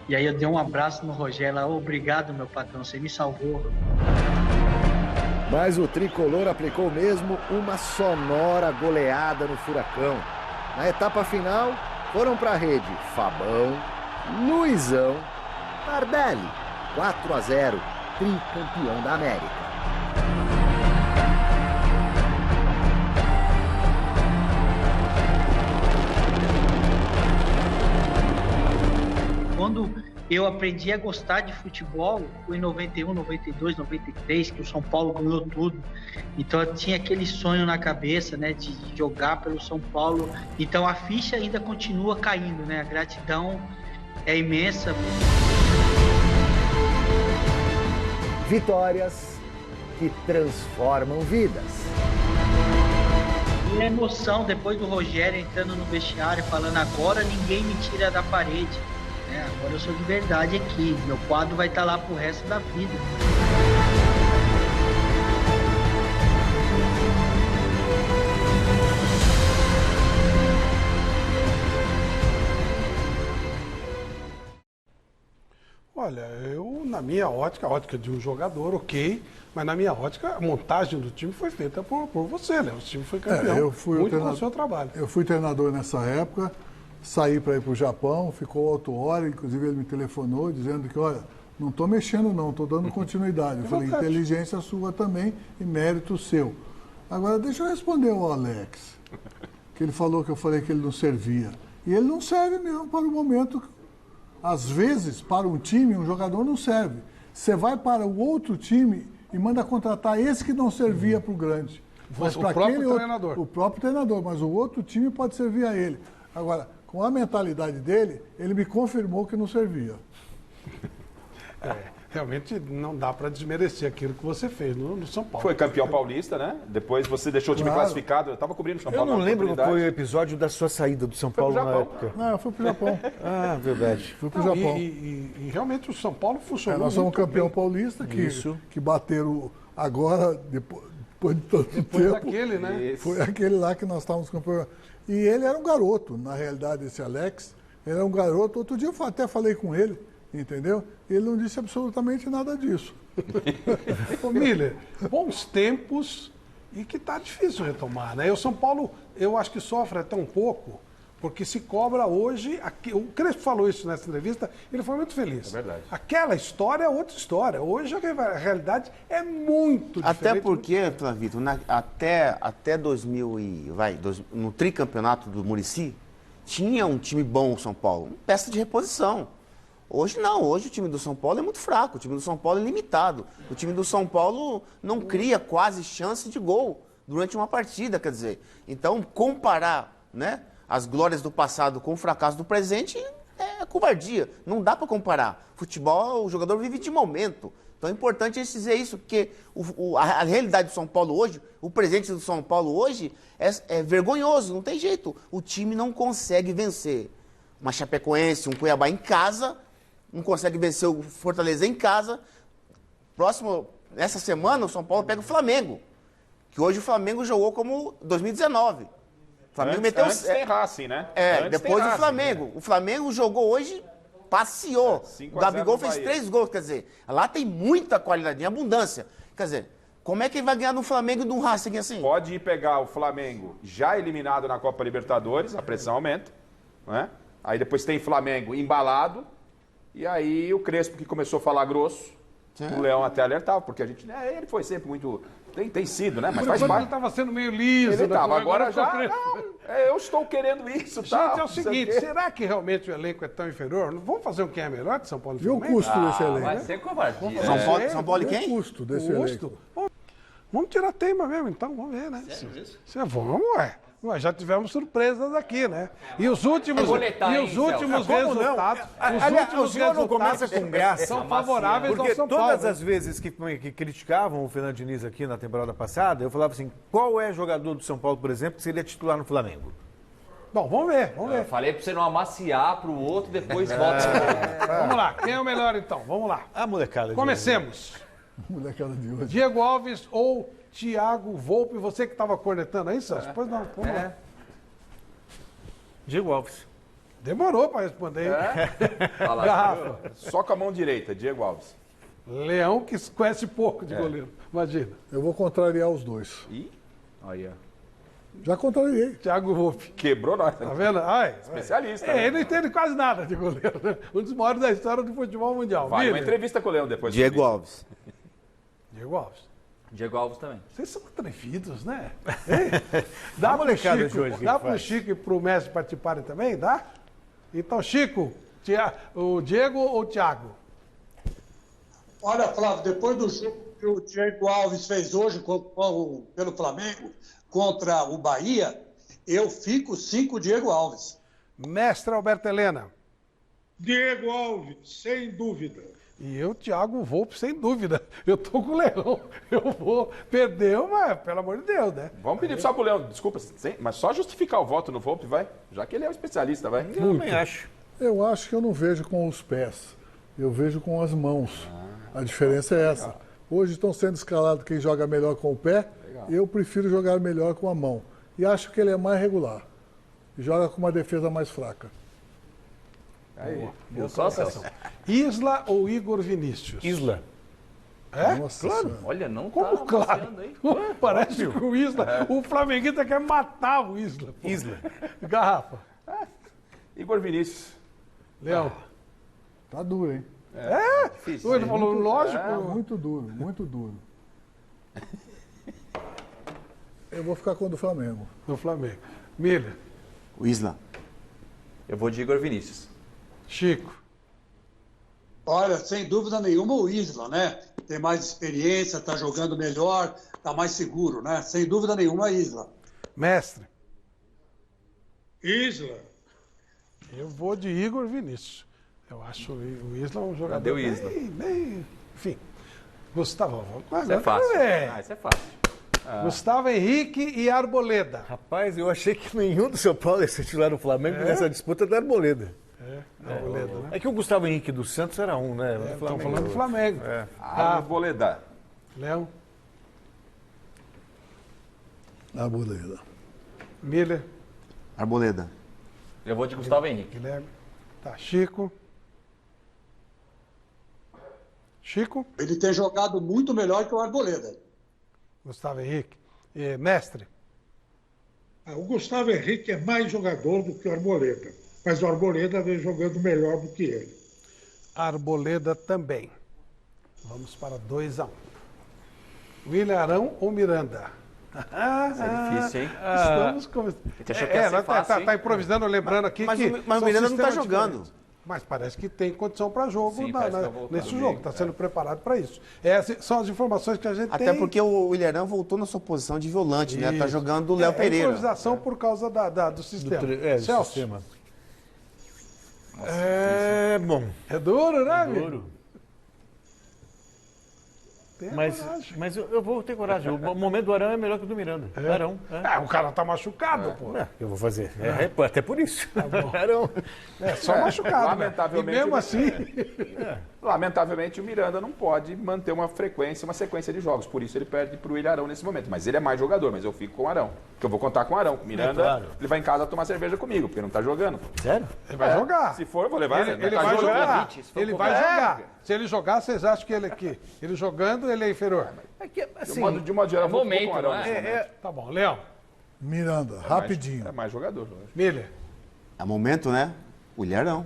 E aí eu dei um abraço no Rogério lá, obrigado, meu patrão, você me salvou. Mas o tricolor aplicou mesmo uma sonora goleada no Furacão. Na etapa final, foram para a rede Fabão, Luizão, Tardelli, 4-0, tricampeão da América. Quando eu aprendi a gostar de futebol, foi em 91, 92, 93, que o São Paulo ganhou tudo. Então eu tinha aquele sonho na cabeça, né, de jogar pelo São Paulo. Então a ficha ainda continua caindo, né? A gratidão é imensa. Vitórias que transformam vidas. E a emoção depois do Rogério entrando no vestiário falando: agora ninguém me tira da parede. Agora eu sou de verdade aqui, meu quadro vai estar lá pro resto da vida. Olha, eu, na minha ótica, a ótica de um jogador, ok, mas na minha ótica, a montagem do time foi feita por você, né? O time foi campeão, muito com o seu trabalho. Eu fui treinador nessa época. Saí para ir para o Japão, ficou 8 horas, inclusive ele me telefonou dizendo que, olha, não estou mexendo não, estou dando continuidade. Eu falei, inteligência sua também e mérito seu. Agora, deixa eu responder ao Alex, que ele falou que eu falei que ele não servia. E ele não serve mesmo para o momento. Às vezes, para um time, um jogador não serve. Você vai para o outro time e manda contratar esse que não servia para o grande. Mas o próprio treinador. O próprio treinador, mas o outro time pode servir a ele. Agora, com a mentalidade dele, ele me confirmou que não servia. Realmente não dá para desmerecer aquilo que você fez no São Paulo. Foi campeão paulista, né? Depois você deixou o time classificado. Eu estava cobrindo o São Paulo. Eu não lembro qual foi o episódio da sua saída do São Paulo na época. Não, eu fui pro Japão. Ah, verdade. Fui pro Japão. E realmente o São Paulo funcionou nós somos campeão bem. paulista, que bateram agora, depois de tanto depois tempo. Daquele, né? Foi aquele lá que nós estávamos campeão. E ele era um garoto, na realidade, esse Alex. Ele era um garoto. Outro dia eu até falei com ele, entendeu? Ele não disse absolutamente nada disso. Ô, Miller, bons tempos e que tá difícil retomar, né? E o São Paulo, eu acho que sofre até um pouco, porque se cobra hoje... O Crespo falou isso nessa entrevista, ele foi muito feliz. É verdade. Aquela história é outra história. Hoje a realidade é muito diferente. Até porque, Flavito, até 2000 no tricampeonato do Muricy, tinha um time bom o São Paulo, uma peça de reposição. Hoje não, hoje o time do São Paulo é muito fraco, o time do São Paulo é limitado. O time do São Paulo não cria quase chance de gol durante uma partida, quer dizer. Então, comparar, né, as glórias do passado com o fracasso do presente é covardia. Não dá para comparar. Futebol, o jogador vive de momento. Então é importante a gente dizer isso, porque a realidade do São Paulo hoje, o presente do São Paulo hoje é vergonhoso, não tem jeito. O time não consegue vencer uma Chapecoense, um Cuiabá em casa, não consegue vencer o Fortaleza em casa. Essa semana o São Paulo pega o Flamengo, que hoje o Flamengo jogou como 2019. O Flamengo meteu antes tem Racing, né? Depois o Flamengo. O Flamengo jogou hoje, passeou. O Gabigol fez 3 gols, quer dizer, lá tem muita qualidade, em abundância. Quer dizer, como é que ele vai ganhar no Flamengo e no Racing assim? Pode ir pegar o Flamengo já eliminado na Copa Libertadores, a pressão aumenta, né? Aí depois tem Flamengo embalado, e aí o Crespo que começou a falar grosso, o Leão até alertava, porque a gente, ele foi sempre muito... Tem sido, né? Mas faz parte. Ele estava sendo meio liso. Ele estava, agora já... eu estou querendo isso, tá? Gente, é o seguinte, será que realmente o elenco é tão inferior? Vamos fazer um quem é melhor de São Paulo e Flamengo? E o custo desse elenco? Vai ser covardia. São Paulo e quem? O custo desse elenco. Vamos tirar teima mesmo, então, vamos ver, né? Sério isso? Vamos, Ué, já tivemos surpresas aqui, né? E os últimos resultados... O senhor não começa com graça. São favoráveis ao São Paulo. Todas as vezes que criticavam o Fernando Diniz aqui na temporada passada, eu falava assim, qual é jogador do São Paulo, por exemplo, que seria titular no Flamengo? Bom, vamos ver. Eu falei pra você não amaciar pro outro, depois volta. Vamos lá, quem é o melhor então? Vamos lá. A molecada. Comecemos. Molecada de hoje. Diego Alves ou Thiago Volpe? Você que estava cornetando aí, Sérgio? Pois não, vamos lá. Diego Alves. Demorou para responder, hein? Garrafa. Só com a mão direita, Diego Alves. Leão que conhece pouco de goleiro. Imagina. Eu vou contrariar os dois. Ih, Aí, ó. Já contrariei. Thiago Volpe. quebrou nós. Tá vendo? Ai, Especialista. ele não né? entende quase nada de goleiro, né? Um dos maiores da história do futebol mundial. Vale uma Miller. entrevista com o Leão depois. Diego Alves. Diego Alves. Diego Alves também. Vocês são atrevidos, né? Hein? Dá A pro molecada Chico, de hoje, dá que pro faz? Chico e pro Messi participarem também? Dá? Então, Chico, o Diego ou o Thiago? Olha, Flávio, depois do jogo que o Diego Alves fez hoje pelo Flamengo contra o Bahia, eu fico 5 Diego Alves. Mestre Alberto Helena. Diego Alves, sem dúvida. E eu, Thiago Volpe, sem dúvida. Eu tô com o Leão. Eu vou perder, mas pelo amor de Deus, né? Vamos pedir só pro Leão, desculpa, mas só justificar o voto no Volpe, vai? Já que ele é o especialista, vai? Eu também acho. Eu acho que eu não vejo com os pés. Eu vejo com as mãos. A diferença é essa. Hoje estão sendo escalados quem joga melhor com o pé. Eu prefiro jogar melhor com a mão. E acho que ele é mais regular. Joga com uma defesa mais fraca. Aí, Boa colocação. Isla ou Igor Vinícius? Isla. É? Nossa Claro. Senhora. Olha, não Como tá claro? amassando aí. Parece que o Isla, o flamenguista quer matar o Isla. pô. Isla. Garrafa. Igor Vinícius. Leão. Tá duro, hein? É? Difícil, Ele falou, lógico. Tá muito duro, muito duro. Eu vou ficar com o do Flamengo. No Flamengo. Miller. O Isla. Eu vou de Igor Vinícius. Chico. Olha, sem dúvida nenhuma o Isla, né? Tem mais experiência, tá jogando melhor, tá mais seguro, né? Sem dúvida nenhuma Isla. Mestre. Isla. Eu vou de Igor Vinícius. Eu acho o Isla um jogador. deu Isla. Enfim. Gustavo. Isso é fácil. Isso é fácil. Gustavo Henrique e Arboleda. Rapaz, eu achei que nenhum do São Paulo ia ser titular no Flamengo nessa disputa da Arboleda. Arboleda, né? É que o Gustavo Henrique dos Santos era um, né? O Estão falando do Flamengo. Arboleda. Leão. Arboleda. Miller. Arboleda. Eu vou de Gustavo Henrique. Guilherme. Tá, Chico. Chico. Ele tem jogado muito melhor que o Arboleda. Gustavo Henrique. Mestre. O Gustavo Henrique é mais jogador do que o Arboleda, mas o Arboleda vem jogando melhor do que ele. Arboleda também. Vamos para 2-1. William Arão ou Miranda? Isso é difícil, hein? Estamos começando. Você achou que ia ser fácil, hein? Tá improvisando, lembrando aqui Mas que. o são Miranda não tá sistemas jogando. diferentes. Mas parece que tem condição para jogo Sim, parece que vai voltar nesse no jogo. meio, Está sendo preparado para isso. Essas são as informações que a gente tem. Até porque o Ilharão voltou na sua posição de volante, né? Tá Isso. jogando o Léo É Pereira. improvisação por causa do sistema. do Celso. sistema. Bom. É duro, né, amigo? Duro. Tem Mas coragem. eu vou ter coragem. O momento do Arão é melhor que o do Miranda. Arão. O cara tá machucado, pô. Eu vou fazer. Até por isso. Tá Arão. É só machucado. Né? E Lamentavelmente, mesmo assim. Lamentavelmente, o Miranda não pode manter uma sequência de jogos. Por isso ele perde para o Ilharão nesse momento. Mas ele é mais jogador, mas eu fico com o Arão. Porque eu vou contar com o Arão. O Miranda, claro. ele vai em casa tomar cerveja comigo, porque não tá jogando. Sério? Ele vai jogar. Se for, eu vou levar. Ele tá vai jogando. jogar. Se for Ele com- vai jogar. Se ele jogar, vocês acham que ele jogando, ele é inferior? É que, assim, De modo geral, eu vou momento, com o Arão não é? nesse momento. Tá bom. Leão. Miranda, rapidinho. É mais jogador. eu acho. Miller. É momento, né? O Ilharão.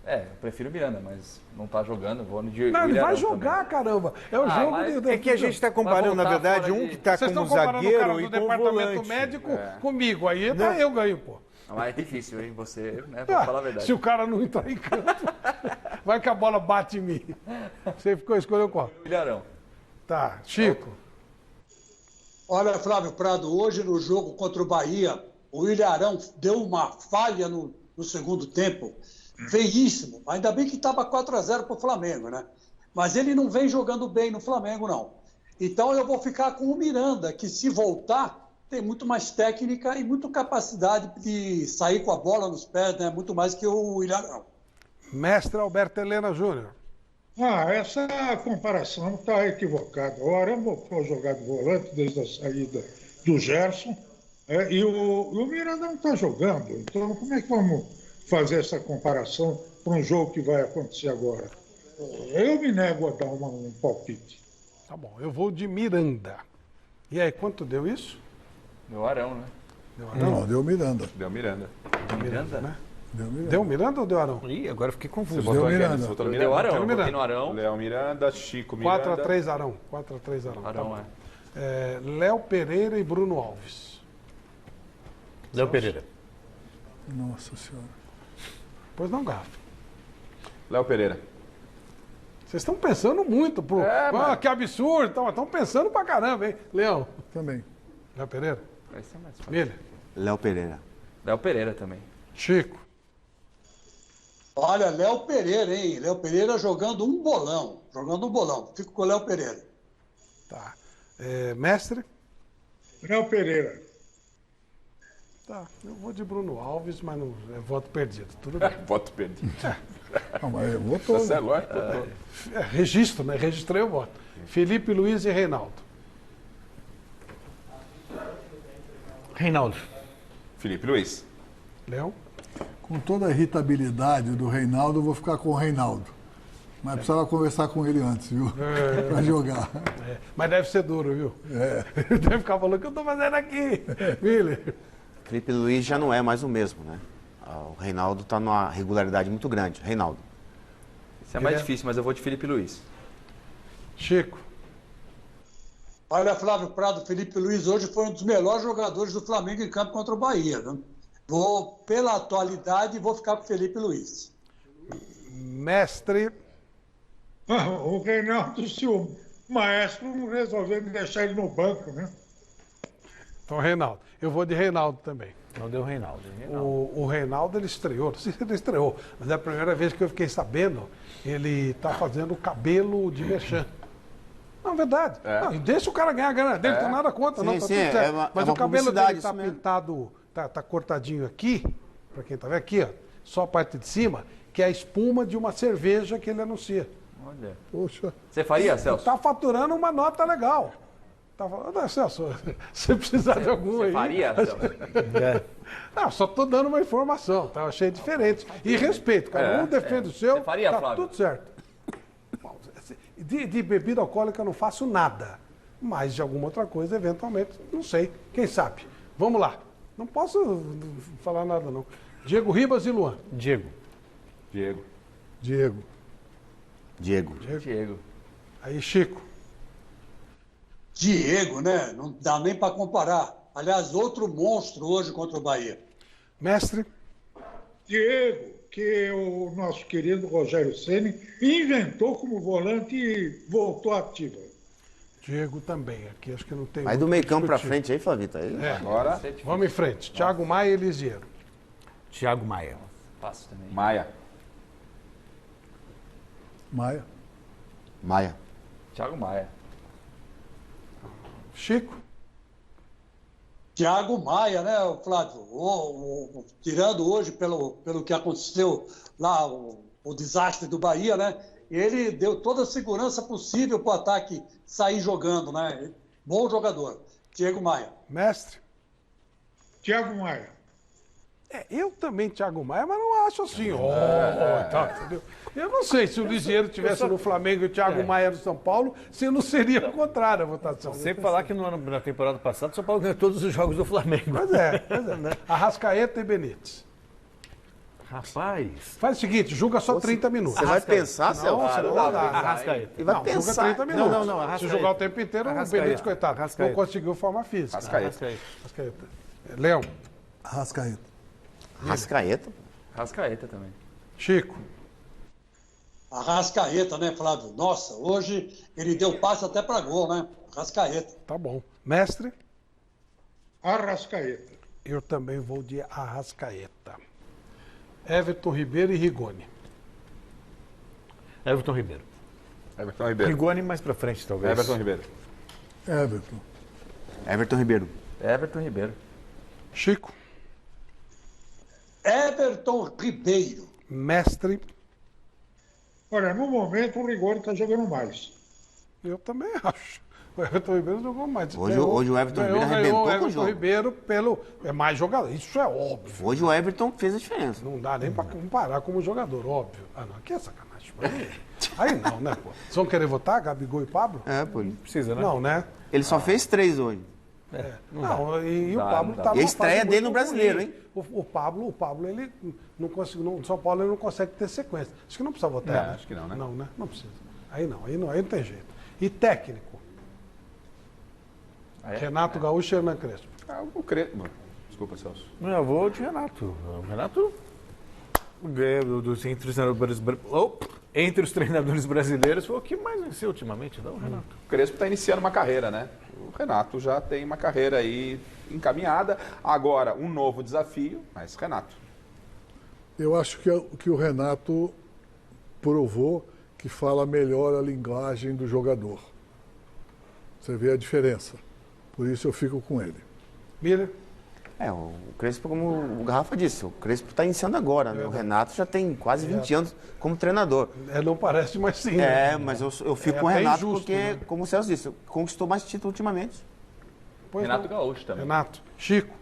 Eu prefiro o Miranda, mas não tá jogando. Vou de Não, ele Willian vai Arão jogar, também. caramba. É o jogo mas É que a gente está comparando, na voltar verdade, fora um de- que está Vocês como estão comparando o cara zagueiro do e com o departamento volante. médico comigo. Aí eu ganho, pô. Mas é difícil, hein? Você, né? Vou falar a verdade. Se o cara não entrar em campo, vai que a bola bate em mim. Você escolheu qual? Willian Arão. Tá, Chico. Olha, Flávio Prado, hoje no jogo contra o Bahia, o Ilharão deu uma falha no segundo tempo, feíssimo. Ainda bem que estava 4-0 para o Flamengo, né? Mas ele não vem jogando bem no Flamengo, não. Então eu vou ficar com o Miranda, que se voltar, tem muito mais técnica e muita capacidade de sair com a bola nos pés, né? Muito mais que o Ilharão. Mestre Alberto Helena Júnior. Essa comparação está equivocada. O Arão voltou a jogar de volante desde a saída do Gerson, e o Miranda não está jogando. Então, como é que vamos fazer essa comparação para um jogo que vai acontecer agora? Eu me nego a dar um palpite. Tá bom, eu vou de Miranda. E aí, quanto deu isso? Deu Arão, né? Deu Arão? Não, deu Miranda. Deu Miranda. Miranda, né? Deu Miranda ou deu Arão? Ih, agora eu fiquei confuso. Você botou aqui, Miranda. você botou no Deu Miranda? Arão, eu Miranda. botei no Arão. Léo Miranda, Chico Miranda. 4x3 Arão. 4x3 Arão. Arão, tá bom. Léo Pereira e Bruno Alves. Léo Pereira. Nossa Senhora. Pois não, Garfo. Léo Pereira. Vocês estão pensando muito. Que absurdo. Estão pensando pra caramba, hein? Leão. Também. Léo Pereira. Vai ser mais fácil. Milha. Léo Pereira. Léo Pereira também. Chico. Olha, Léo Pereira, hein? Léo Pereira jogando um bolão. Fico com o Léo Pereira. Tá. Mestre. Léo Pereira. Tá. Eu vou de Bruno Alves, mas não é voto perdido. Tudo bem. Voto perdido. Não, mas votou. Você é lógico, votou. Registro, né? Registrei o voto. Felipe Luiz e Reinaldo. Reinaldo. Felipe Luiz. Leão. Com toda a irritabilidade do Reinaldo, eu vou ficar com o Reinaldo. Mas precisava conversar com ele antes, viu? Para jogar. Mas deve ser duro, viu? Ele deve ficar falando o que eu tô fazendo aqui. Miller. Felipe Luiz já não é mais o mesmo, né? O Reinaldo está numa regularidade muito grande. Reinaldo. Isso é mais difícil, mas eu vou de Felipe Luiz. Chico. Olha, Flávio Prado, Felipe Luiz hoje foi um dos melhores jogadores do Flamengo em campo contra o Bahia. Viu? Vou, pela atualidade, vou ficar com Felipe Luiz. Mestre. O Reinaldo, se o maestro não resolver me deixar ele no banco, né? Então, Reinaldo. Eu vou de Reinaldo também. Não deu Reinaldo. O Reinaldo, ele estreou. Não sei se ele estreou, mas é a primeira vez que eu fiquei sabendo, ele tá fazendo cabelo de merchan. Não, verdade. Não, deixa o cara ganhar a grana dele, não tem nada contra, não, tá tudo certo. Mas o cabelo dele tá pintado, tá cortadinho aqui, para quem tá vendo aqui, ó, só a parte de cima, que é a espuma de uma cerveja que ele anuncia. Olha. Poxa. Você faria, Celso? Tá faturando uma nota legal. Tá falando, Celso, você precisar de algum aí. Você faria, Celso? Não, só tô dando uma informação, tá? Eu achei diferente. E respeito, cada um defende o seu. Você faria, tá Flávio? tudo certo. De bebida alcoólica eu não faço nada. Mas de alguma outra coisa, eventualmente, não sei. Quem sabe? Vamos lá. Não posso falar nada, não. Diego Ribas e Luan. Diego. Aí, Chico. Diego, né? Não dá nem para comparar. Aliás, outro monstro hoje contra o Bahia. Mestre. Diego, que o nosso querido Rogério Ceni inventou como volante e voltou ativo. Diego também. Aqui acho que não tem. Vai do meio campo para frente aí, Flavito. Aí. Agora. Vamos em frente. Thiago Maia e Elisiero. Thiago Maia. Fácil também. Maia. Thiago Maia. Chico. Thiago Maia, né, Flávio? Tirando hoje pelo que aconteceu lá, o desastre do Bahia, né? Ele deu toda a segurança possível para o ataque sair jogando, né? Bom jogador. Thiago Maia. Mestre. Thiago Maia. Eu também, Thiago Maia, mas não acho assim. Tá, entendeu? Eu não sei se o Lisieiro tivesse no Flamengo e o Thiago Maia no São Paulo, se não seria o contrário a votação. Sempre falar que na temporada passada o São Paulo ganhou todos os jogos do Flamengo. Pois é. Arrascaeta e Benítez. Rapaz. Faz o seguinte, julga só 30 minutos. Você vai pensar, Celso? Não vai dar. Arrascaeta. E vai Não, pensar. julga 30 minutos. Não, Se Arrascaeta. jogar o tempo inteiro, o Benítez, coitado, não conseguiu forma física. Arrascaeta. Leão. Arrascaeta. Rascaeta também. Chico. Arrascaeta, né, Flávio? Nossa, hoje ele deu passe até para gol, né? Arrascaeta. Tá bom. Mestre. Arrascaeta. Eu também vou de Arrascaeta. Everton Ribeiro e Rigoni. Everton Ribeiro. Rigoni mais pra frente, talvez. Everton Ribeiro. Everton Ribeiro. Chico. Everton Ribeiro. Mestre. Olha, no momento o Rigoni está jogando mais. Eu também acho. O Everton Ribeiro jogou mais. Hoje o Everton Ribeiro arrebentou com o jogo. O Everton Ribeiro é mais jogador. Isso é óbvio. Hoje o Everton fez a diferença. Não dá nem para comparar como jogador, óbvio. Ah, não, aqui é sacanagem. Aí não, né, pô? Vocês vão querer votar, Gabigol e Pablo? Pô. Não precisa, né? Não, né? Ele só fez 3 hoje. Não, e o Pablo tá E a estreia dele no Brasileiro, hein? O Pablo, ele não conseguiu. No São Paulo ele não consegue ter sequência. Acho que não precisa votar. Não, né? acho que não, né? Não, né? Não precisa. Aí não tem jeito. E técnico? Renato Gaúcho e Hernan Crespo. O Crespo. Desculpa, Celso. Não, eu vou de Renato. O Renato entre os treinadores brasileiros foi o que mais venceu ultimamente, não, Renato? O Crespo está iniciando uma carreira, né? O Renato já tem uma carreira aí encaminhada. Agora, um novo desafio, mas Renato. Eu acho que o Renato provou que fala melhor a linguagem do jogador. Você vê a diferença. Por isso eu fico com ele. Miller? O Crespo, como o Garrafa disse, o Crespo está iniciando agora, né? O Renato já tem quase 20 anos como treinador. Não parece, mas sim. Mas eu fico com o Renato injusto, porque, né? Como o Celso disse, conquistou mais títulos ultimamente. Renato Gaúcho também. Renato. Chico.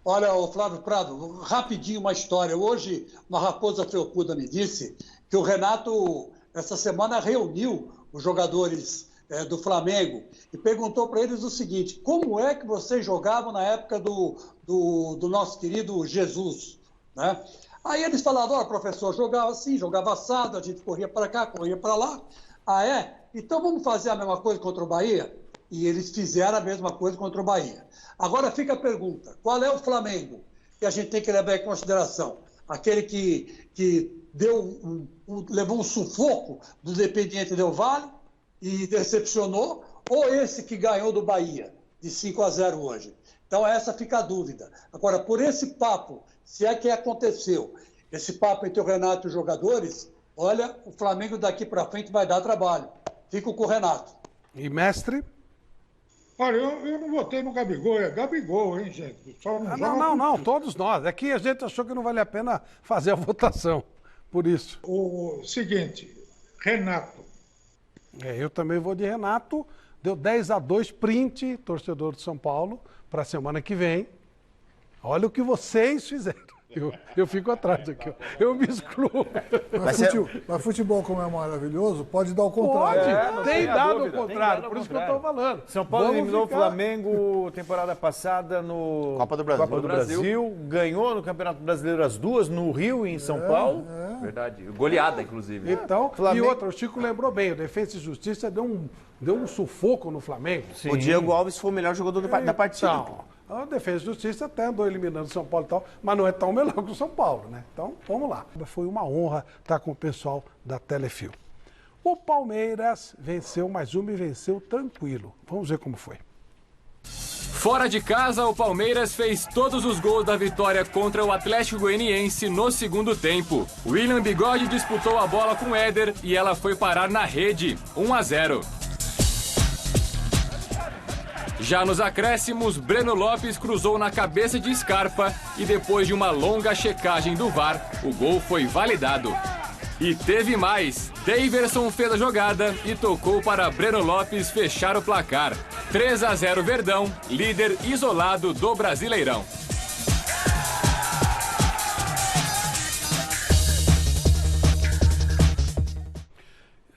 Olha, o Flávio Prado, rapidinho uma história. Hoje, uma raposa felpuda me disse que o Renato, essa semana, reuniu os jogadores do Flamengo e perguntou para eles o seguinte: como é que vocês jogavam na época do nosso querido Jesus, né? Aí eles falaram: olha, professor, jogava assim, jogava assado, a gente corria para cá, corria para lá. Ah, é? Então vamos fazer a mesma coisa contra o Bahia? E eles fizeram a mesma coisa contra o Bahia. Agora fica a pergunta: qual é o Flamengo que a gente tem que levar em consideração? Aquele que levou um sufoco do Independiente Del Valle e decepcionou, ou esse que ganhou do Bahia de 5-0 hoje? Então essa fica a dúvida. Agora, por esse papo, se é que aconteceu, esse papo entre o Renato e os jogadores, olha, o Flamengo daqui para frente vai dar trabalho. Fico com o Renato. E mestre? Olha, eu não votei no Gabigol, é Gabigol, hein, gente? Só não, todos nós. É que a gente achou que não vale a pena fazer a votação, por isso. O seguinte, Renato. Eu também vou de Renato. Deu 10-2, print, torcedor de São Paulo, para a semana que vem. Olha o que vocês fizeram. Eu fico atrás aqui, ó. Eu me excluo. Mas futebol, como é maravilhoso, pode dar o contrário. Pode, tem dado o contrário, por isso que eu estou falando. São Paulo eliminou o Flamengo temporada passada no Copa do Brasil. Ganhou no Campeonato Brasileiro as duas, no Rio e em São Paulo. Verdade, goleada, inclusive. Então, Flamengo... E outra, o Chico lembrou bem, o Defensa e Justiça deu um sufoco no Flamengo. Sim. O Diego Alves foi o melhor jogador da partida. Então, a Defesa e Justiça até andou eliminando o São Paulo e tal, mas não é tão melhor que o São Paulo, né? Então, vamos lá. Foi uma honra estar com o pessoal da Telefil. O Palmeiras venceu mais uma e venceu tranquilo. Vamos ver como foi. Fora de casa, o Palmeiras fez todos os gols da vitória contra o Atlético Goianiense no segundo tempo. William Bigode disputou a bola com Éder e ela foi parar na rede, 1-0. Já nos acréscimos, Breno Lopes cruzou na cabeça de Scarpa e depois de uma longa checagem do VAR, o gol foi validado. E teve mais. Daverson fez a jogada e tocou para Breno Lopes fechar o placar. 3-0 Verdão, líder isolado do Brasileirão.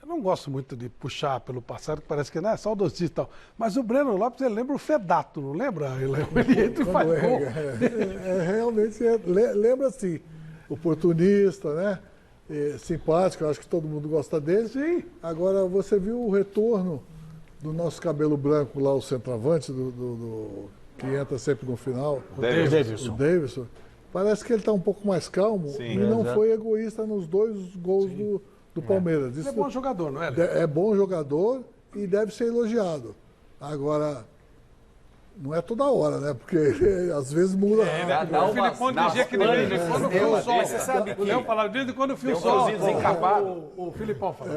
Não gosto muito de puxar pelo passado, que parece que não é saudosista e tal. Mas o Breno Lopes, ele lembra o Fedato, não lembra? Ele entra e faz gol. Realmente, lembra assim, oportunista, né? Simpático, acho que todo mundo gosta dele. Sim. Agora, você viu o retorno do nosso cabelo branco lá, o centroavante, que entra sempre no final. O Daverson. Parece que ele está um pouco mais calmo. Sim, e não foi egoísta nos 2 gols do Palmeiras. Ele é bom jogador, não é? É bom jogador e deve ser elogiado. Agora, não é toda hora, né? Porque às vezes muda rápido. O Filipão dizia que de vez em quando o fio solta. O Léo falava, de vez em quando o fio solta. O Filipão falou.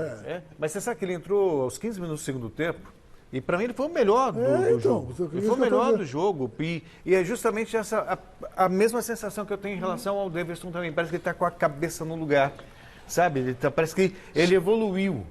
Mas você sabe que ele entrou aos 15 minutos do segundo tempo? E para mim ele foi o melhor do jogo. Ele foi o melhor do jogo. E é justamente essa a mesma sensação que eu tenho em relação ao Daverson também. Parece que ele está com a cabeça no lugar. sabe? Parece que ele evoluiu.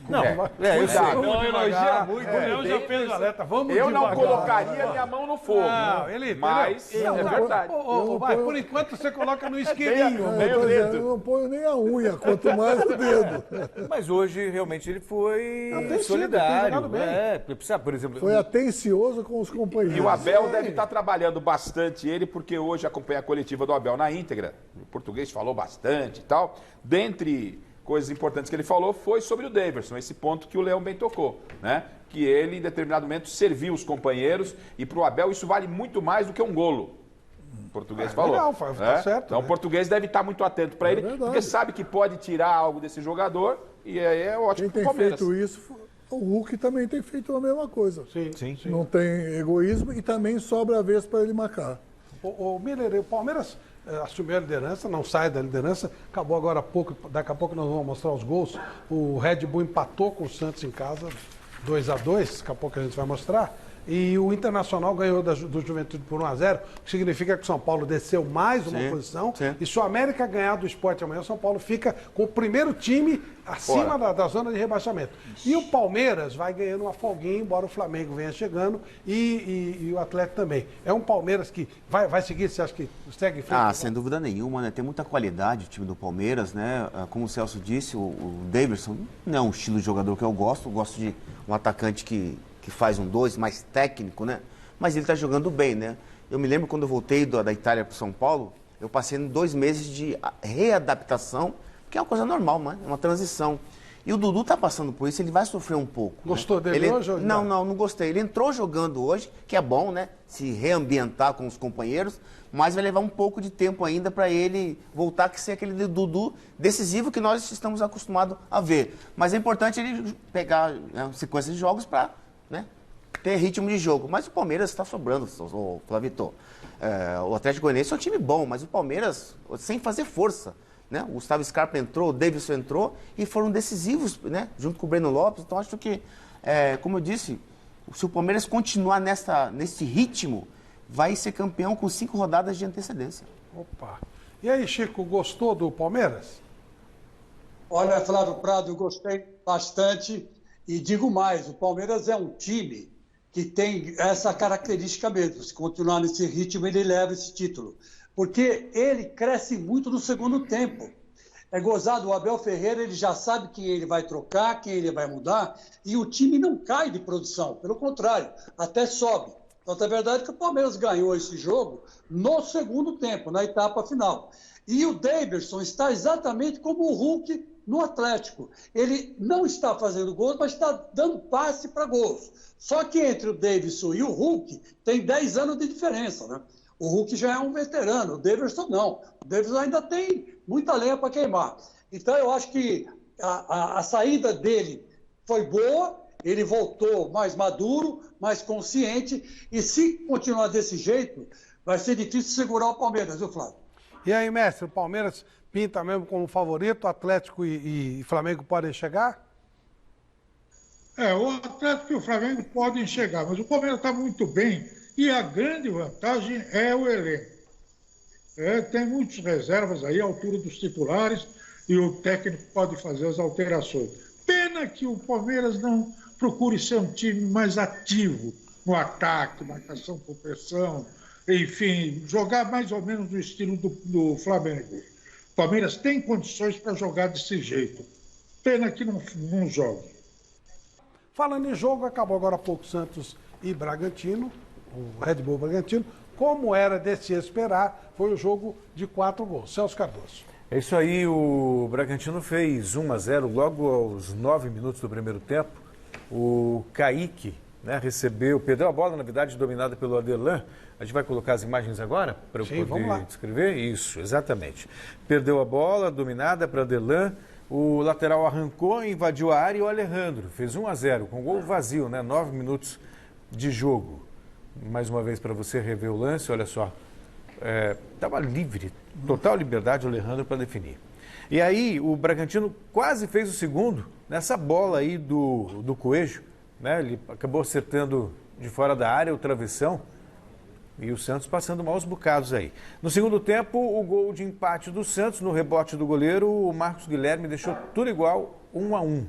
Não, eu sei. Não elogia muito. O Leão já fez o alerta. Vamos eu devagar. não colocaria minha mão no fogo. Não, ele, mas é verdade. Vai, por enquanto você coloca no isqueirinho. Eu não ponho nem a unha, quanto mais o dedo. Mas hoje, realmente, ele foi tem solidário. sido, tem jogado bem. Por exemplo, Foi atencioso com os companheiros. E o Abel deve estar trabalhando bastante ele, porque hoje acompanha a coletiva do Abel na íntegra. O português falou bastante e tal. Dentre coisas importantes que ele falou foi sobre o Daverson, esse ponto que o Leão bem tocou, né? Que ele, em determinado momento, serviu os companheiros e para o Abel isso vale muito mais do que um golo. O português falou. Legal, tá certo. Então o português deve estar muito atento para ele, porque sabe que pode tirar algo desse jogador e aí é ótimo para o Palmeiras. Quem tem feito isso, o Hulk também tem feito a mesma coisa. Sim. Não tem egoísmo e também sobra a vez para ele marcar. O Miller, o Palmeiras assumiu a liderança, não sai da liderança, acabou agora há pouco, daqui a pouco nós vamos mostrar os gols. O Red Bull empatou com o Santos em casa, 2-2, daqui a pouco a gente vai mostrar. E o Internacional ganhou do Juventude por 1-0, o que significa que o São Paulo desceu mais uma posição. E se o América ganhar do Sport amanhã, o São Paulo fica com o primeiro time acima da zona de rebaixamento. E o Palmeiras vai ganhando uma folguinha, embora o Flamengo venha chegando e o Atlético também. É um Palmeiras que vai seguir, você acha que segue em frente? Sem dúvida nenhuma, né? Tem muita qualidade o time do Palmeiras, né? Como o Celso disse, o Daverson não é um estilo de jogador que eu gosto de um atacante que faz um 2, mais técnico, né? Mas ele está jogando bem, né? Eu me lembro quando eu voltei da Itália para São Paulo, eu passei 2 meses de readaptação, que é uma coisa normal, né? É uma transição. E o Dudu está passando por isso, ele vai sofrer um pouco. Gostou dele hoje? Ou não gostei. Ele entrou jogando hoje, que é bom, né? Se reambientar com os companheiros, mas vai levar um pouco de tempo ainda para ele voltar a ser aquele Dudu decisivo que nós estamos acostumados a ver. Mas é importante ele pegar uma sequência de jogos para ter ritmo de jogo. Mas o Palmeiras está sobrando, o Flavito. O Atlético Goianiense é um time bom, mas o Palmeiras, sem fazer força, né? O Gustavo Scarpa entrou, o Davidson entrou e foram decisivos, né? Junto com o Breno Lopes. Então acho que, como eu disse, se o Palmeiras continuar nesse ritmo, vai ser campeão com 5 rodadas de antecedência. Opa! E aí, Chico, gostou do Palmeiras? Olha, Flávio Prado, eu gostei bastante. E digo mais, o Palmeiras é um time que tem essa característica mesmo. Se continuar nesse ritmo, ele leva esse título. Porque ele cresce muito no segundo tempo. É gozado, o Abel Ferreira, ele já sabe quem ele vai trocar, quem ele vai mudar, e o time não cai de produção, pelo contrário, até sobe. Então, é verdade que o Palmeiras ganhou esse jogo no segundo tempo, na etapa final. E o Daverson está exatamente como o Hulk no Atlético. Ele não está fazendo gols, mas está dando passe para gols. Só que entre o Daverson e o Hulk tem 10 anos de diferença, né? O Hulk já é um veterano, o Daverson não. O Daverson ainda tem muita lenha para queimar. Então eu acho que a saída dele foi boa, ele voltou mais maduro, mais consciente, e se continuar desse jeito, vai ser difícil segurar o Palmeiras, viu, Flávio? E aí, mestre, o Palmeiras pinta mesmo como favorito, Atlético e Flamengo podem chegar? O Atlético e o Flamengo podem chegar, mas o Palmeiras está muito bem e a grande vantagem é o elenco. Tem muitas reservas aí à altura dos titulares e o técnico pode fazer as alterações. Pena que o Palmeiras não procure ser um time mais ativo no ataque, marcação por pressão, enfim, jogar mais ou menos no estilo do Flamengo. O Palmeiras tem condições para jogar desse jeito. Pena que não joga. Falando em jogo, acabou agora há pouco Santos e Bragantino, o Red Bull Bragantino. Como era de se esperar, foi um jogo de 4 gols. Celso Cardoso. É isso aí, o Bragantino fez 1-0 logo aos 9 minutos do primeiro tempo. O Kaique, né, perdeu a bola, na verdade, dominada pelo Aderlan. A gente vai colocar as imagens agora para eu poder descrever? Isso, exatamente. Perdeu a bola, dominada para Aderlan. O lateral arrancou, invadiu a área e o Alejandro fez 1-0 com gol vazio, né? 9 minutos de jogo. Mais uma vez para você rever o lance, olha só. Estava livre, total liberdade o Alejandro para definir. E aí o Bragantino quase fez o segundo nessa bola aí do Coelho, né? Ele acabou acertando de fora da área o travessão. E o Santos passando maus bocados aí. No segundo tempo, o gol de empate do Santos, no rebote do goleiro, o Marcos Guilherme deixou tudo igual, 1-1.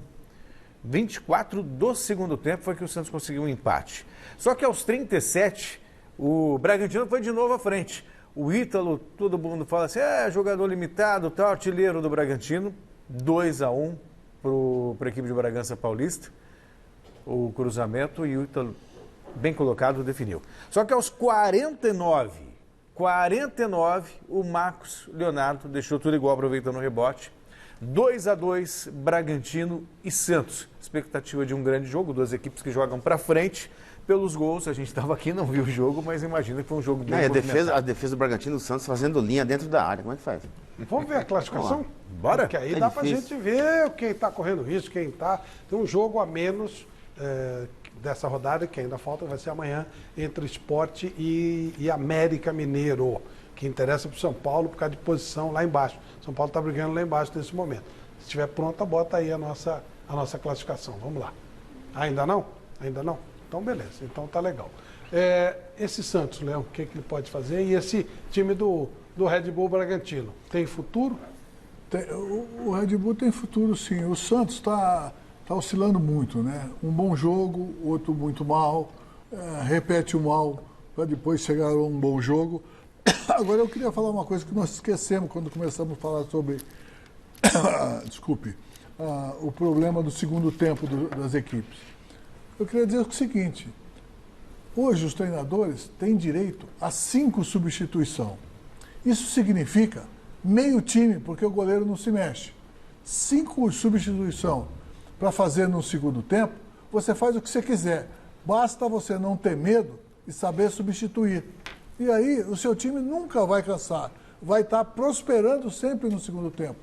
24 do segundo tempo foi que o Santos conseguiu um empate. Só que aos 37, o Bragantino foi de novo à frente. O Ítalo, todo mundo fala assim, jogador limitado, tal, artilheiro do Bragantino, 2-1 para a equipe de Bragança Paulista. O cruzamento e o Ítalo, bem colocado, definiu. Só que aos 49, o Marcos Leonardo deixou tudo igual, aproveitando o rebote. 2-2, Bragantino e Santos. Expectativa de um grande jogo, duas equipes que jogam para frente. Pelos gols, a gente estava aqui, não viu o jogo, mas imagina que foi um jogo bem movimentado. A defesa do Bragantino e do Santos fazendo linha dentro da área. Como é que faz? Vamos ver a classificação? Bora? Porque aí dá pra gente ver quem está correndo risco, quem está... Tem um jogo a menos dessa rodada, que ainda falta, vai ser amanhã, entre Sport e América Mineiro, que interessa para o São Paulo por causa de posição lá embaixo. São Paulo está brigando lá embaixo nesse momento. Se estiver pronta, bota aí a nossa classificação. Vamos lá. Ainda não? Ainda não? Então, beleza. Então, tá legal. Esse Santos, Leão, o que ele pode fazer? E esse time do Red Bull Bragantino, tem futuro? O Red Bull tem futuro, sim. O Santos está oscilando muito, né? Um bom jogo, outro muito mal, repete o mal para depois chegar a um bom jogo. Agora, eu queria falar uma coisa que nós esquecemos quando começamos a falar sobre o problema do segundo tempo das equipes. Eu queria dizer o seguinte, hoje os treinadores têm direito a 5 substituições. Isso significa meio time, porque o goleiro não se mexe. 5 substituições para fazer no segundo tempo, você faz o que você quiser. Basta você não ter medo e saber substituir. E aí o seu time nunca vai cansar. Vai estar prosperando sempre no segundo tempo.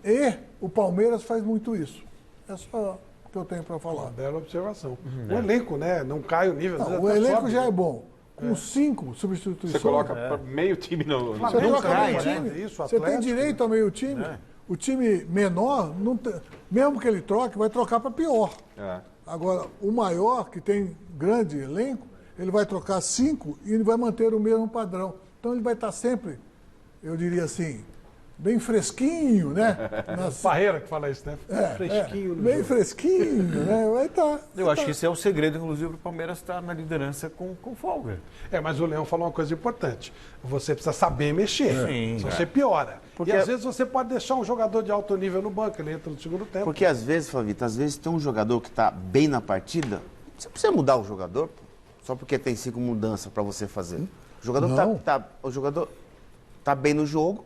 E o Palmeiras faz muito isso. É só o que eu tenho para falar. Uma bela observação. O elenco, né? Não cai o nível. Não, o elenco já é bom. Com 5 substituições. Você coloca meio time no... Você coloca meio time. Isso, você tem direito a meio time. O time menor, não tem, mesmo que ele troque, vai trocar para pior. Agora, o maior, que tem grande elenco, ele vai trocar 5 e ele vai manter o mesmo padrão. Então ele vai estar sempre, eu diria assim, bem fresquinho, né? Parreira que fala isso, né? Fresquinho. Bem fresquinho, né? Vai estar. Eu acho que esse é o segredo, inclusive, para o Palmeiras estar na liderança com folga. Mas o Leão falou uma coisa importante. Você precisa saber mexer. Sim, senão você piora. Porque às vezes você pode deixar um jogador de alto nível no banco, ele entra no segundo tempo. Porque às vezes, Flavito, tem um jogador que está bem na partida, você precisa mudar o jogador, só porque tem 5 mudanças para você fazer. O jogador tá bem no jogo,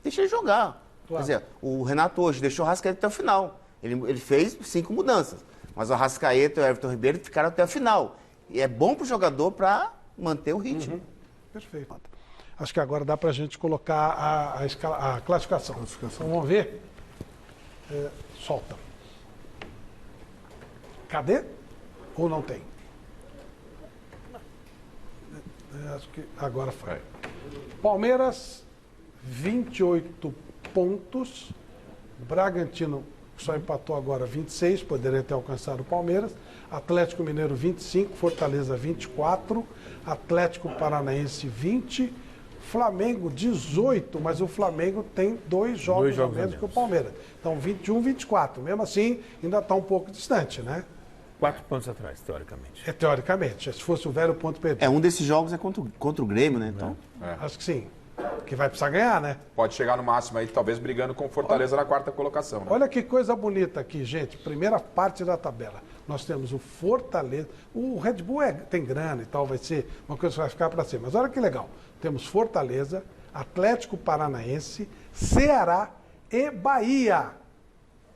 deixa ele jogar. Claro. Quer dizer, o Renato hoje deixou o Arrascaeta até o final. Ele fez 5 mudanças. Mas o Arrascaeta e o Everton Ribeiro ficaram até o final. E é bom para o jogador para manter o ritmo. Perfeito. Acho que agora dá para a gente colocar a classificação. Então vamos ver? Solta. Cadê? Ou não tem? Acho que agora foi. Palmeiras, 28 pontos. Bragantino só empatou agora 26, poderia ter alcançado o Palmeiras. Atlético Mineiro 25, Fortaleza 24, Atlético Paranaense 20, Flamengo 18, mas o Flamengo tem 2 jogos a menos que o Palmeiras. Então 21, 24. Mesmo assim, ainda está um pouco distante, né? 4 pontos atrás, teoricamente. Teoricamente, se fosse o velho ponto perdido. Um desses jogos é contra o Grêmio, né? Então, acho que sim. Que vai precisar ganhar, né? Pode chegar no máximo aí, talvez brigando com o Fortaleza na 4ª colocação. Né? Olha que coisa bonita aqui, gente. Primeira parte da tabela. Nós temos o Fortaleza. O Red Bull tem grana e tal, vai ser uma coisa que vai ficar para cima. Mas olha que legal. Temos Fortaleza, Atlético Paranaense, Ceará e Bahia.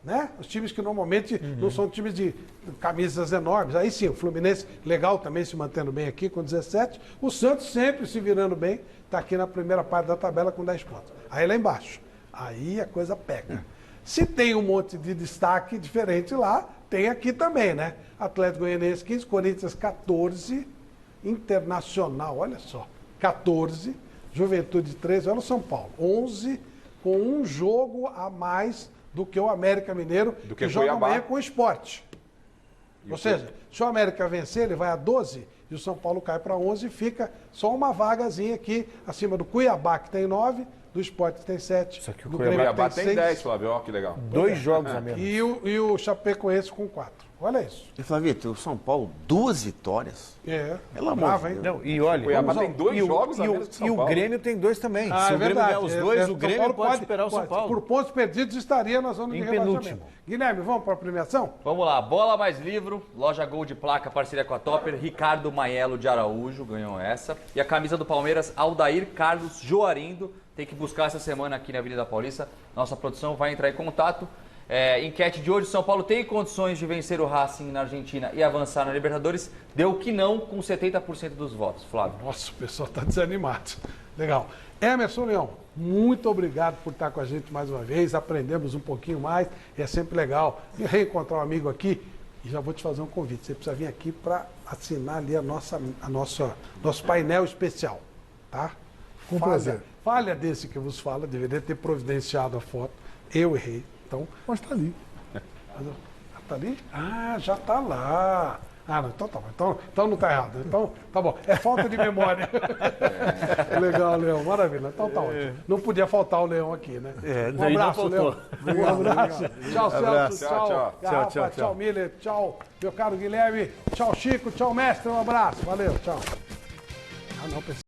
Né? Os times que normalmente não são times de camisas enormes. Aí sim, o Fluminense, legal também se mantendo bem aqui com 17. O Santos sempre se virando bem, está aqui na primeira parte da tabela com 10 pontos. Aí lá embaixo, aí a coisa pega. Se tem um monte de destaque diferente lá, tem aqui também, né? Atlético Goianiense 15, Corinthians 14, Internacional, olha só, 14, Juventude 13, olha o São Paulo, 11, com um jogo a mais do que o América Mineiro, que joga amanhã com o Sport. Ou seja, se o América vencer, ele vai a 12 e o São Paulo cai para 11 e fica só uma vagazinha aqui acima do Cuiabá, que tem 9, do Sport que tem 7. Só que o Cuiabá tem 10, Flávio. Ó, que legal. 2 jogos a menos. E o Chapecoense com 4. Olha isso. E Flavito, o São Paulo, 2 vitórias. Ela brava, hein? Não, e olha, o Cuiabá tem 2 jogos a menos que São E Paulo. o Grêmio tem 2 também. Ah, Se é o Grêmio verdade. ganhar os 2, o Grêmio pode superar o São Paulo. Por pontos perdidos estaria na zona de Em rebaixamento. penúltimo. Guilherme, vamos para a premiação? Vamos lá, bola mais livro, loja Gol de Placa, parceria com a Topper, Ricardo Maiello de Araújo ganhou essa. E a camisa do Palmeiras, Aldair Carlos Joarindo, tem que buscar essa semana aqui na Avenida Paulista. Nossa produção vai entrar em contato. Enquete de hoje, São Paulo tem condições de vencer o Racing na Argentina e avançar na Libertadores? Deu que não com 70% dos votos, Flávio. Nossa, o pessoal está desanimado. Legal. Emerson Leão, muito obrigado por estar com a gente mais uma vez. Aprendemos um pouquinho mais. É sempre legal reencontrar um amigo aqui. E já vou te fazer um convite. Você precisa vir aqui para assinar ali nosso painel especial. Tá? Com prazer. Falha desse que eu vos falo, deveria ter providenciado a foto. Eu errei. Então, mas está ali. Está ali? Ah, já está lá. Ah, não, então tá bom. Então não está errado. Então, tá bom. É falta de memória. Legal, Leão. Maravilha. Então tá ótimo. Não podia faltar o Leão aqui, né? Um abraço, Leão. Um abraço. Tchau, Celso. Tchau. Garrafa, tchau, Miller. Tchau, meu caro Guilherme. Tchau, Chico. Tchau, mestre. Um abraço. Valeu. Tchau. Ah, não,